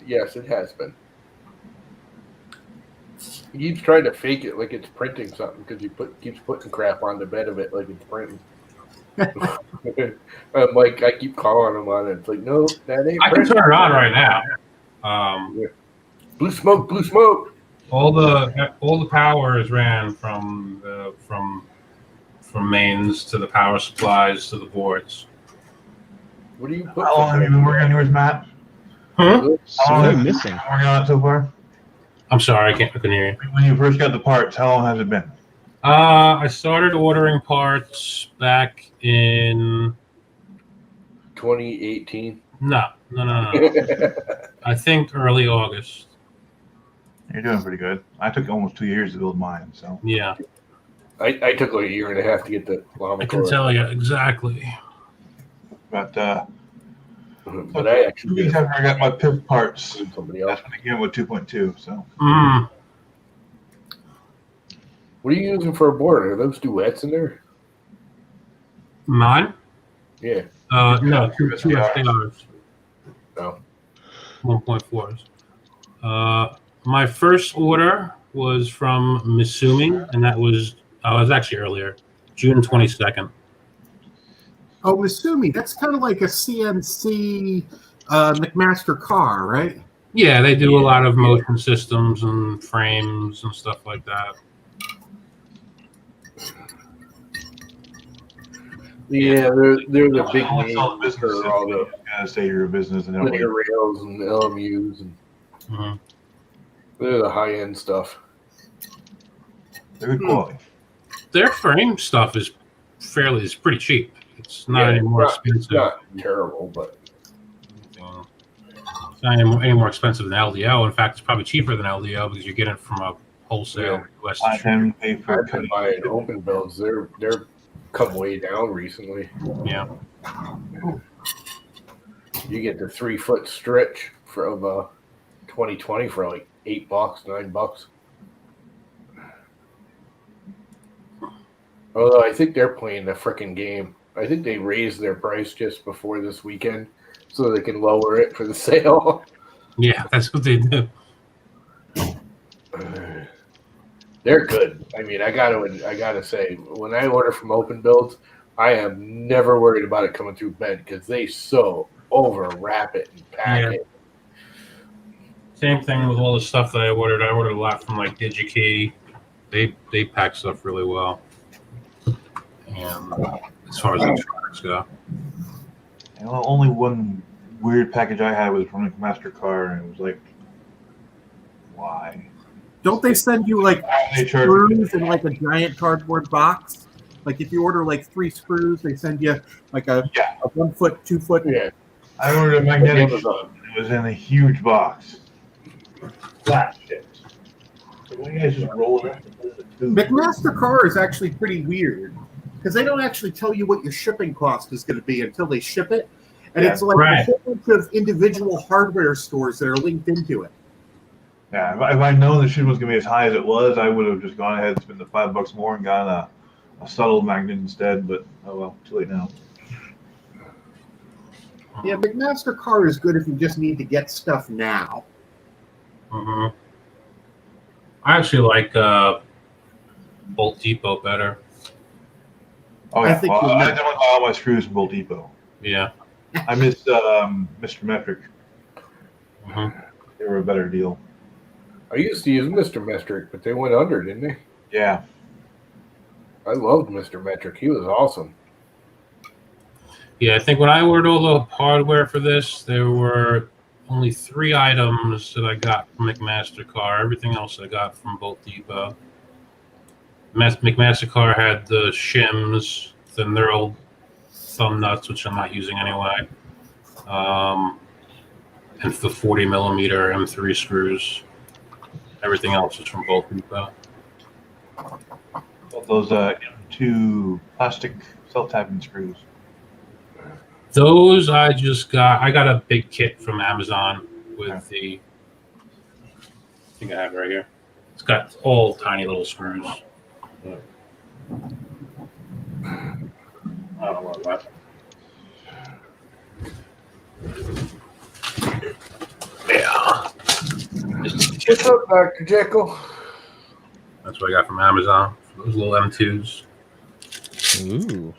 Yes, it has been. He keeps trying to fake it like it's printing something because he keeps putting crap on the bed of it like it's printing. I'm like, I keep calling him on it. It's like, no, that ain't I can printing. turn it on right now. Blue smoke, blue smoke. All the power is ran from mains to the power supplies to the boards. What do you put? How long have you been working on yours, Matt? Huh? So How long have you missing. been working on it so far? I'm sorry, I couldn't hear you. When you first got the parts, how long has it been? I started ordering parts back in 2018. no. I think early August. You're doing pretty good. I took almost 2 years to build mine, so. Yeah, I took like a year and a half to get the llama I can core. tell you exactly. But But I 2 actually weeks did after I got my PIP parts, it somebody else. that's when I came with 2.2. So What are you using for a board? Are those duets in there? Mine? Yeah. No, two SDRs. No. 1.4s. My first order was from Misumi, and that was actually earlier, June 22nd. Oh, Misumi, that's kind of like a CNC McMaster car, right? Yeah, they do a lot of motion systems and frames and stuff like that. Yeah, they're the big I names sell the business. for all the Gotta say you're a business and linear everything. rails and LMUs, and Mhm. they're the high end stuff. They're good quality. Their frame stuff is pretty cheap. It's not any more expensive. It's not terrible, but It's not any more expensive than LDO. In fact, it's probably cheaper than LDO because you're getting it from a wholesale US I distributor. can pay for I've been buying open builds. They're come way down recently. Yeah. You get the 3 foot stretch from 2020 for like $8, $9. Although I think they're playing the frickin' game. I think they raised their price just before this weekend so they can lower it for the sale. Yeah, that's what they do. They're good. I mean, I gotta say, when I order from Open Builds, I am never worried about it coming through bed because they so overwrap it and pack it. Same thing with all the stuff that I ordered. I ordered a lot from like DigiKey. They pack stuff really well. And as far as electronics go, And only one weird package I had was from MasterCard, and it was like, why? Don't they send you like They charge screws in like a giant cardboard box? Like if you order like 3 screws, they send you like a 1 foot, 2 foot. Yeah. I ordered a magnetic strip, and it was in a huge box. Flat shit. So why you guys just roll it up and put it in a tube? McMaster-Carr is actually pretty weird because they don't actually tell you what your shipping cost is going to be until they ship it, and it's like a whole bunch of individual hardware stores that are linked into it. Yeah, if I'd known the shit was gonna be as high as it was, I would have just gone ahead and spent the $5 more and gotten a subtle magnet instead. But oh well, too late now. Yeah, McMaster-Carr is good if you just need to get stuff now. I actually like Bolt Depot better. Oh yeah, I think well, you're I right. don't buy all my screws from Bolt Depot. Yeah. I missed Mr. Metric. Mhm. They were a better deal. I used to use Mr. Metric, but they went under, didn't they? Yeah. I loved Mr. Metric. He was awesome. Yeah, I think when I ordered all the hardware for this, there were only 3 items that I got from McMaster-Carr. Everything else I got from Bolt Depot. McMaster-Carr had the shims, the knurled thumb nuts, which I'm not using anyway, and the 40 millimeter M3 screws. Everything else is from Bolt Depot. Those M2 plastic self-tapping screws. Those I got a big kit from Amazon with the, I think I have it right here. It's got all tiny little screws. I don't know what. Yeah. What's up, Dr. Jekyll? That's what I got from Amazon. Those little M2s. Ooh.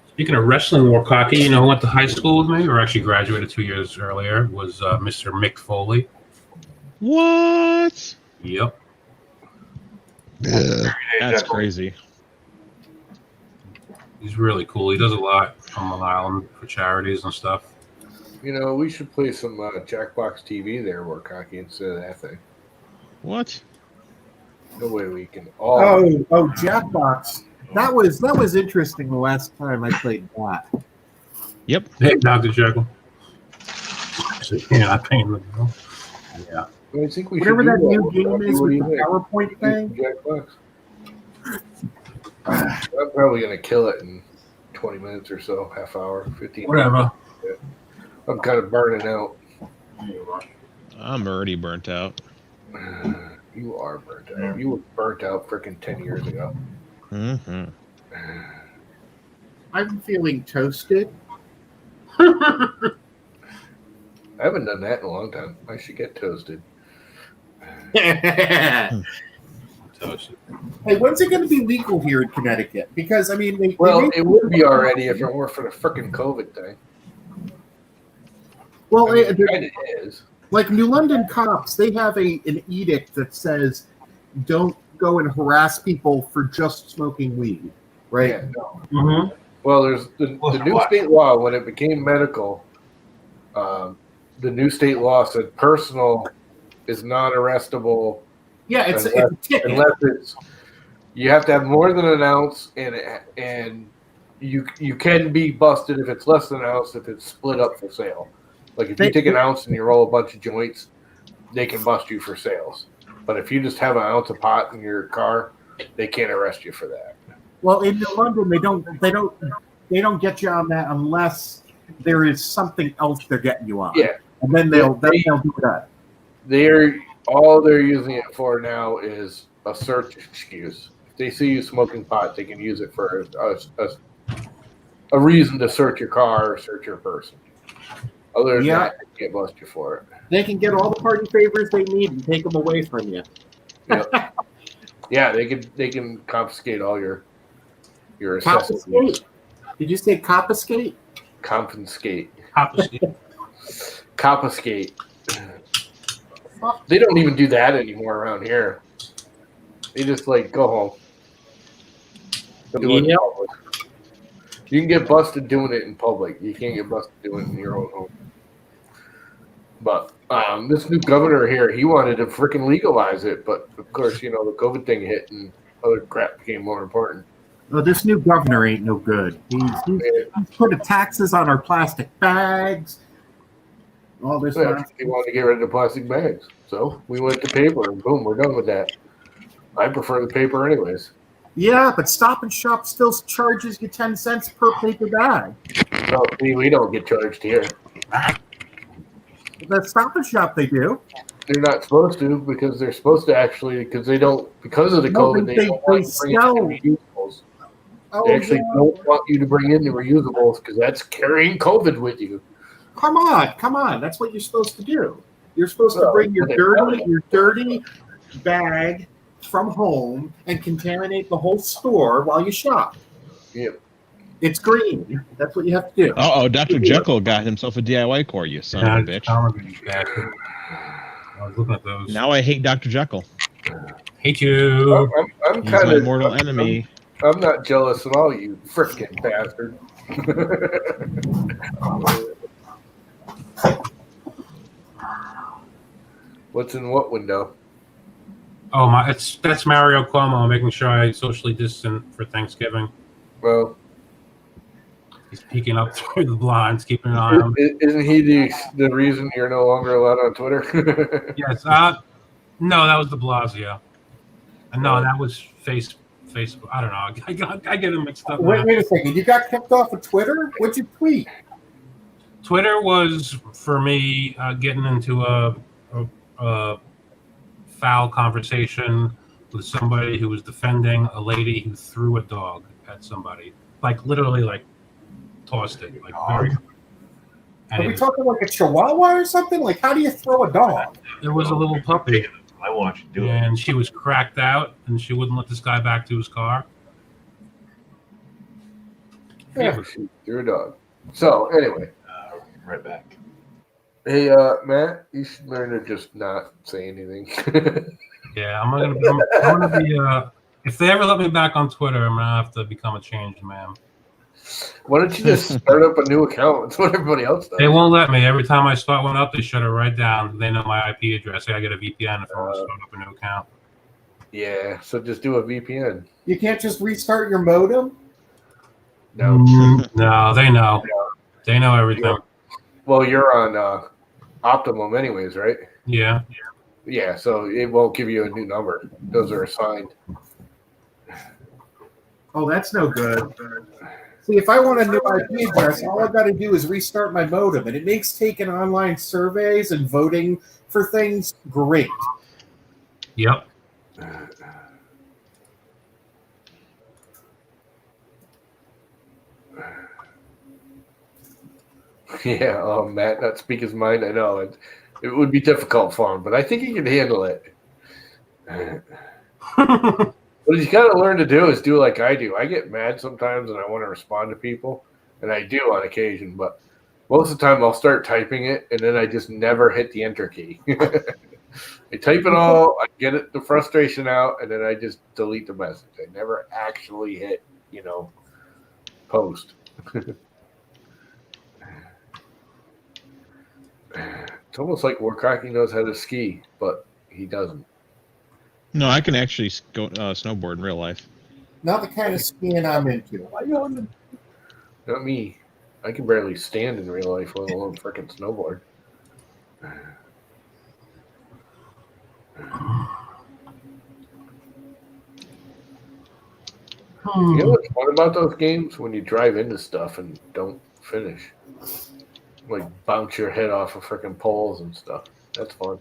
Speaking of wrestling, Warcocky, you know who went to high school with me, or actually graduated 2 years earlier, was Mr. Mick Foley. What? Yep. That's crazy. He's really cool. He does a lot on Long Island for charities and stuff. You know, we should play some Jackbox TV there, Warcocky, instead of that thing. What? No way we can. Oh, Jackbox. That was interesting the last time I played that. Yep. Hey, Dr. Jekyll. Yeah, I'm paying the bill. Yeah. I think we Whatever should that do new game is What do with you the think? PowerPoint thing. Jackbox. I'm probably gonna kill it in 20 minutes or so, half hour, 15. Whatever. I'm kind of burning out. I'm already burnt out. You are burnt out. You were burnt out freaking 10 years ago. Mm-hmm. I'm feeling toasted. I haven't done that in a long time. I should get toasted. Hey, when's it going to be legal here in Connecticut? Because I mean, It would be already if it weren't for the freaking COVID thing. Well, I mean, it kind of is. like New London cops, they have an edict that says don't go and harass people for just smoking weed, right? Yeah, no. Mm-hmm. Well, there's the new state law when it became medical. The new state law said personal is not arrestable. Yeah, it's a ticket. Unless it's you have to have more than an ounce, and you can be busted if it's less than an ounce if it's split up for sale. Like if you take an ounce and you roll a bunch of joints, they can bust you for sales. But if you just have an ounce of pot in your car, they can't arrest you for that. Well, in New London, they don't get you on that unless there is something else they're getting you on. Yeah, and then they'll do that. All they're using it for now is a search excuse. If they see you smoking pot, they can use it for a reason to search your car or search your person. Other than that, they can't bust you for it. They can get all the party favors they need and take them away from you. Yep. Yeah, they can confiscate all your accessories. Confiscate? Did you say confiscate? Confiscate. Confiscate. Confiscate. They don't even do that anymore around here. They just like go home. Don't do it in public. You can get busted doing it in public. You can't get busted doing it in your own home. But this new governor here, he wanted to freaking legalize it, but of course, the COVID thing hit and other crap became more important. Well, this new governor ain't no good. He's put taxes on our plastic bags. All this. Yeah, he wanted to get rid of the plastic bags, so we went to paper, and boom, we're done with that. I prefer the paper, anyways. Yeah, but Stop and Shop still charges you 10 cents per paper bag. No, we don't get charged here. The Stop and Shop, they do. They're not supposed to because they're supposed to actually because of the COVID. They don't want you to bring in the reusables. They actually don't want you to bring in the reusables because that's carrying COVID with you. Come on. That's what you're supposed to do. You're supposed to bring your dirty bag from home and contaminate the whole store while you shop. Yep. It's green. That's what you have to do. Oh, Dr. Jekyll got himself a DIY core, you son of a bitch. I was looking at those. Now I hate Dr. Jekyll. Hate you. I'm He's kind my of mortal enemy. I'm not jealous at all, you freaking bastard. What's in what window? Oh that's Mario Cuomo making sure I socially distant for Thanksgiving. Well, he's peeking up through the blinds, keeping an eye on him. Isn't he the reason you're no longer allowed on Twitter? Yes. No, that was de Blasio. No, that was Facebook. I don't know. I get them mixed up. Wait a second. You got kicked off of Twitter? What'd you tweet? Twitter was for me getting into a foul conversation with somebody who was defending a lady who threw a dog at somebody, like literally, like tossed it, like very. Are we talking like a chihuahua or something? Like, how do you throw a dog? There was a little puppy. I want you to do it. And she was cracked out, and she wouldn't let this guy back to his car. Yeah, you're a dog. So anyway, right back. Hey, Matt, you should learn to just not say anything. Yeah, I'm gonna be. If they ever let me back on Twitter, I'm gonna have to become a changed man. Why don't you just start up a new account? That's what everybody else does. They won't let me. Every time I start one up, they shut it right down. They know my IP address. I gotta get a VPN if I want to start up a new account. Yeah, so just do a VPN. You can't just restart your modem? No. No, they know. They know everything. Well, you're on Optimum anyways, right? Yeah. Yeah, so it won't give you a new number. Those are assigned. Oh, that's no good. See, if I want a new IP address, all I've got to do is restart my modem, and it makes taking online surveys and voting for things great. Yep. Yeah, Matt, not speak his mind. I know it would be difficult for him, but I think he can handle it. What he's got to learn to do is do like I do. I get mad sometimes and I want to respond to people, and I do on occasion, but most of the time I'll start typing it, and then I just never hit the enter key. I type it all, I get the frustration out, and then I just delete the message. I never actually hit, post. It's almost like Warcracky knows how to ski, but he doesn't. No, I can actually go snowboard in real life. Not the kind of skiing I'm into. Not me. I can barely stand in real life, let alone freaking snowboard. You know what's fun about those games? When you drive into stuff and don't finish. Like bounce your head off of freaking poles and stuff. That's fun.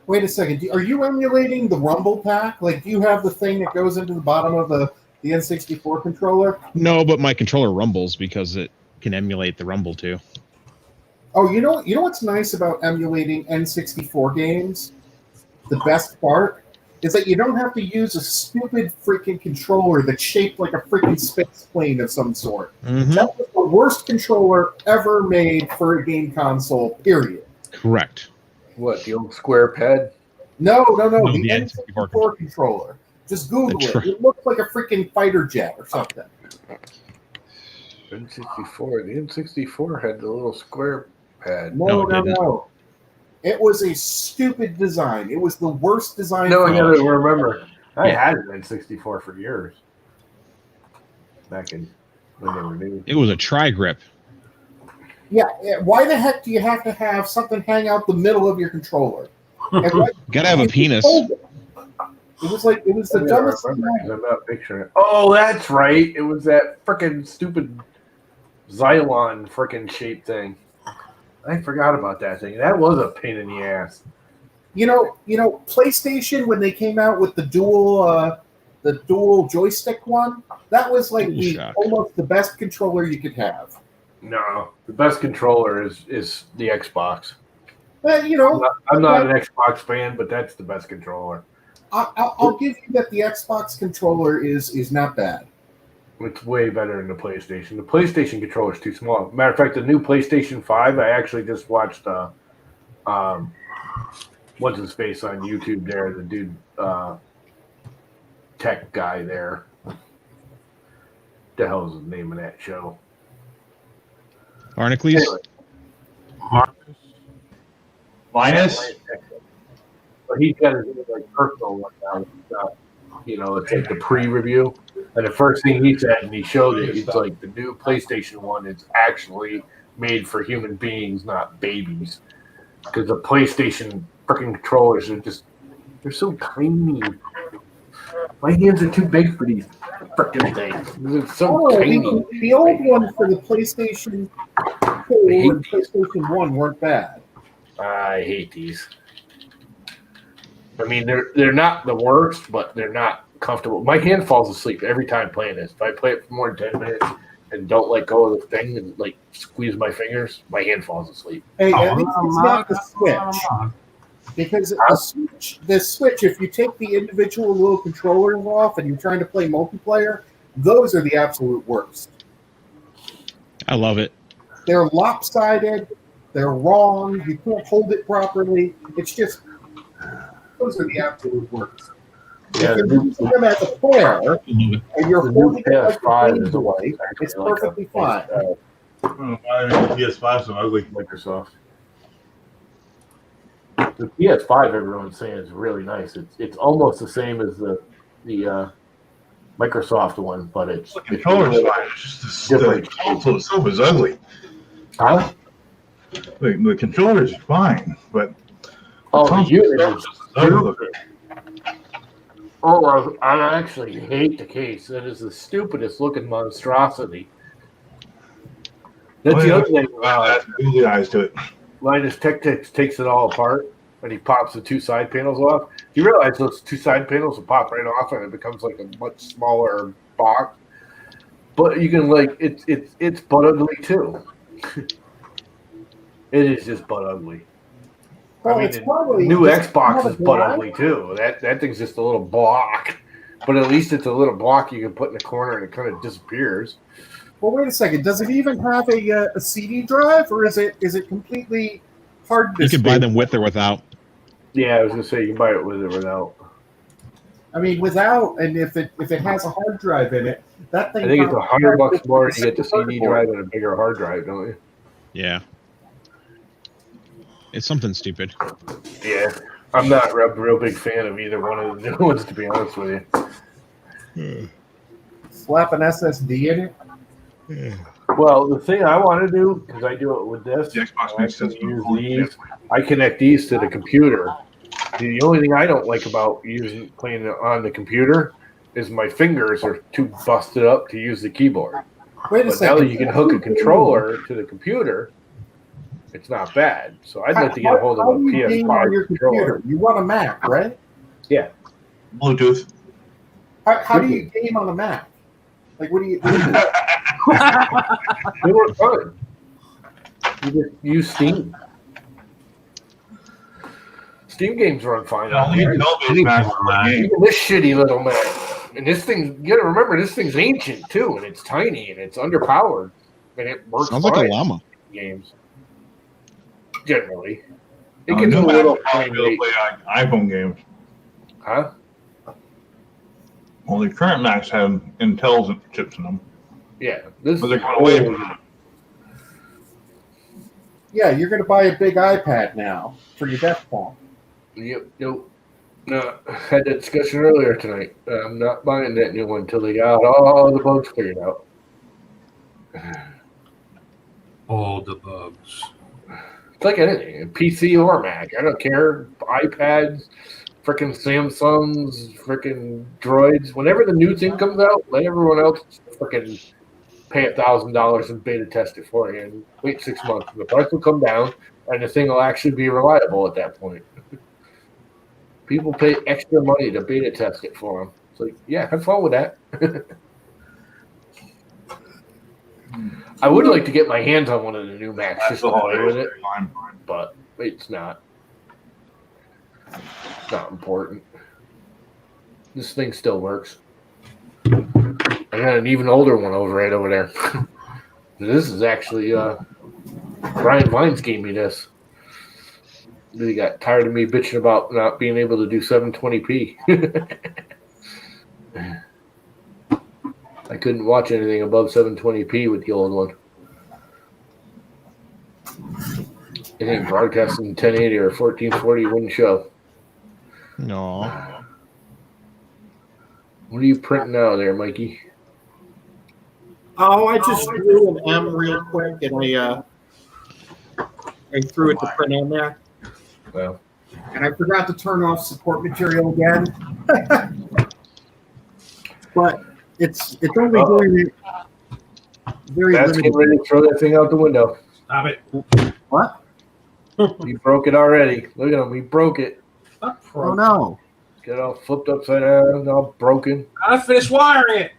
Wait a second. Are you emulating the Rumble Pack? Like, do you have the thing that goes into the bottom of the N64 controller? No, but my controller rumbles because it can emulate the rumble too. Oh, you know what's nice about emulating N64 games? The best part is that you don't have to use a stupid freaking controller that's shaped like a freaking space plane of some sort. Mm-hmm. That was the worst controller ever made for a game console, period. Correct. What, the old square pad? No, the the N64 controller. Just Google it. It looks like a freaking fighter jet or something. N64. The N64 had the little square pad. No. It was a stupid design. It was the worst design. No, I gotta remember. I had an N64 for years. Back in when they were new. It was a tri-grip. Yeah, why the heck do you have to have something hang out the middle of your controller? Gotta have a penis. It was the dumbest thing. I'm not picturing it. Oh, that's right. It was that freaking stupid Xylon freaking shape thing. I forgot about that thing. That was a pain in the ass. You know, PlayStation, when they came out with the dual joystick one, that was like almost the best controller you could have. No, the best controller is the Xbox. I'm not an Xbox fan, but that's the best controller. I'll give you that the Xbox controller is not bad. It's way better than the PlayStation. The PlayStation controller is too small. Matter of fact, the new PlayStation 5, I actually just watched what's his face on YouTube there, the dude tech guy there. The hell is the name of that show? Barnacles? Anyway. Linus? But he's got his like personal one now. It's like the pre-review. And the first thing he said, and he showed it, it's like the new PlayStation 1 is actually made for human beings, not babies. Because the PlayStation freaking controllers they're so tiny. My hands are too big for these freaking things. They're so tiny. The old one for the PlayStation 2 and PlayStation 1 weren't bad. I hate these. I mean, they're not the worst, but they're not comfortable. My hand falls asleep every time playing this. If I play it for more than 10 minutes and don't let go of the thing and like squeeze my fingers, my hand falls asleep. Hey, at least it's not the Switch. Because the Switch, if you take the individual little controllers off and you're trying to play multiplayer, those are the absolute worst. I love it. They're lopsided. They're wrong. You can't hold it properly. It's just, those are the absolute worst. Yeah, if you're using them as a pair and you're holding it like a Game Boy, it's perfectly fine. PS5 so ugly. Microsoft. The PS5, everyone's saying, is really nice. It's almost the same as the Microsoft one, but it's the controller's fine. It's just the console itself is ugly. Huh? The controller's fine, but the unit is ugly. Oh, I actually hate the case. That is the stupidest looking monstrosity. That's the other thing. Googly eyes to it. Linus Tech takes it all apart and he pops the two side panels off. You realize those two side panels will pop right off and it becomes like a much smaller box. But you can it's butt ugly too. It is just butt ugly. Well, I mean, the new Xbox is butt ugly too. That thing's just a little block, but at least it's a little block you can put in the corner and it kind of disappears. Well, wait a second. Does it even have a CD drive, or is it completely hard disk? You can buy them with or without. Yeah, I was gonna say you can buy it with or without. I mean, without, and if it has a hard drive in it, that thing. I think it's $100 more to get the CD drive and a bigger hard drive, don't you? Yeah. It's something stupid. Yeah, I'm not a real big fan of either one of the new ones, to be honest with you. Slap an SSD in it. Well, the thing I want to do, because I do it with this, The Xbox makes sense. I connect these to the computer. The only thing I don't like about playing on the computer is my fingers are too busted up to use the keyboard. Wait a But second. now that you can hook a controller to the computer, it's not bad. So I'd like to get a hold of How a do you game on your PS5 controller. computer? You want a Mac, right? Yeah. Bluetooth. How do you game on a Mac? Like, what do you? They work fine. You just use Steam. Steam games run fine. Only Intel-based Macs play games. Even this shitty little Mac. And this thing, you gotta remember, this thing's ancient too, and it's tiny and it's underpowered, and it works Sounds fine like a llama. in games. Generally, it New gets a Macs little are probably frame able to rate. play iPhone games. Huh? Only current Macs have Intel chips in them. Yeah, this But they're is going away from old. them. Yeah, you're going to buy a big iPad now for your desktop. Yep, nope. No, had that discussion earlier tonight. I'm not buying that new one until they got all the bugs cleared out. All the bugs. It's like anything, PC or Mac. I don't care. iPads, freaking Samsungs, freaking Droids. Whenever the new thing comes out, let everyone else freaking pay $1,000 and beta test it for you and wait 6 months. The price will come down and the thing will actually be reliable at that point. People pay extra money to beta test it for them. So yeah, have fun with that. I would like to get my hands on one of the new Macs just to play with it, but it's not. It's not important. This thing still works. I got an even older one right over there. This is actually Brian Vines gave me this. He got tired of me bitching about not being able to do 720p. I couldn't watch anything above 720p with the old one. Anything broadcasting 1080 or 1440 wouldn't show. No. What are you printing out there, Mikey? Oh, I just drew an M real quick, and I threw it to print on there. Well, And I forgot to turn off support material again. But it's only doing it very that's limited. getting ready to throw that thing out the window. Stop it. What? He broke it already. Look at him. He broke it. Oh no! Get it all flipped upside down, all broken. I finished wiring it.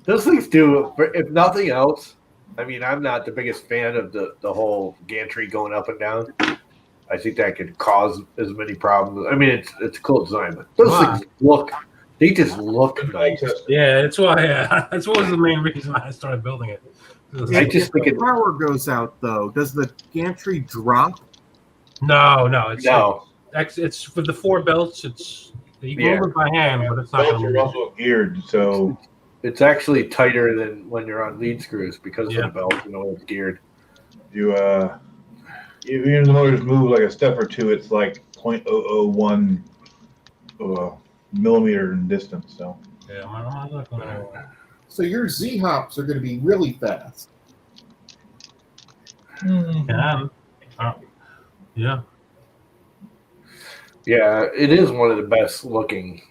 Those things do, if nothing else. I mean, I'm not the biggest fan of the whole gantry going up and down. I think that could cause as many problems. I mean, it's a cool design, but those things they just look nice. Yeah, that's why. That's what was the main reason I started building it. I just think If the power goes out, though, does the gantry drop? No. It's for the 4 belts. You can move it by hand, but it's not Belts going are to also geared, so it's actually tighter than when you're on lead screws because of the belt. You know, it's geared. Even the motors move like a step or two, it's like 0.001 millimeter in distance. So Yeah, I'm not gonna. So your Z hops are going to be really fast. Yeah. Yeah. Yeah, it is one of the best looking.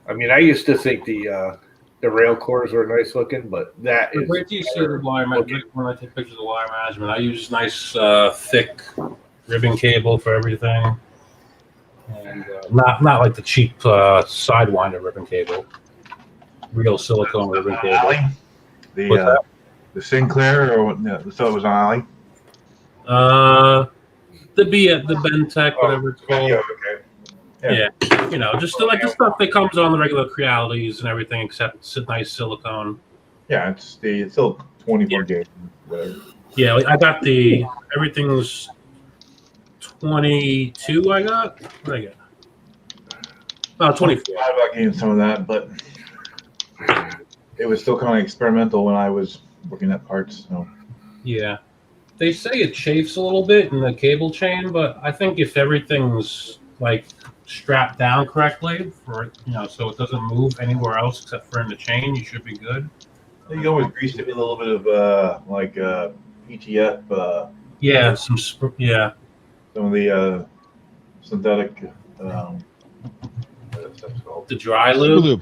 I mean, I used to think the rail cores were nice looking, but that is. Wait till you see the wire management. When I take pictures of the wire management, I use nice thick ribbon cable for everything, and not like the cheap Sidewinder ribbon cable. Real silicone ribbon cable. the Sinclair or what? No, so it was on Alley. The Bentech, whatever it's called. Okay. Yeah, just like the stuff that comes on the regular Crealities and everything, except it's a nice silicone. Yeah, it's still 24 gauge, whatever. Yeah, I got everything's 22. I got. What did I get? Oh, 24. I thought about getting some of that, but it was still kind of experimental when I was looking at parts. So. Yeah, they say it chafes a little bit in the cable chain, but I think if everything's like strapped down correctly so it doesn't move anywhere else except for in the chain, you should be good. You can always grease it with a little bit of PTF. Yeah, some of the synthetic. What that stuff's called? the dry Super lube. lube.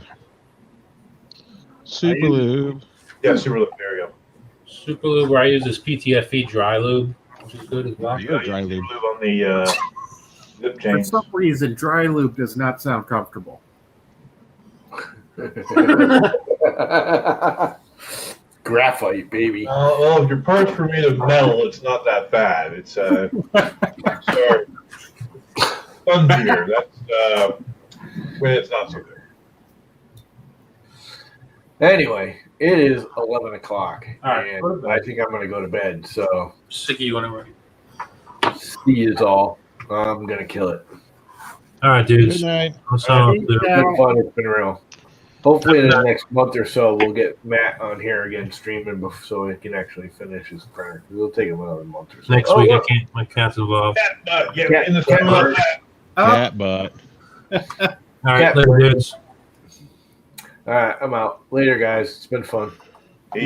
Super lube. Yeah, super lube. There you go. Super lube where I use this PTFE dry lube, which is good as well. You got dry lube. Super lube on the zip For chains. some reason, dry lube does not sound comfortable. Graphite, baby. Well, if your parts were made of metal, it's not that bad. It's sorry, spongier. That's when it's not so good. Anyway, it is 11 o'clock, All right, go to and bed. I think I'm going to go to bed. So, Sick of you anyway. see you all. I'm going to kill it. All right, dudes. Good night. I'll sign off there. It's been fun. It's been real. Hopefully, in the next month or so, we'll get Matt on here again streaming so he can actually finish his printer. It'll take him another month or so. Next week, I can't. My cat's involved. Yeah, in the summer like that. Cat butt. All right, Cat later, bird. dudes. All right, I'm out. Later, guys. It's been fun.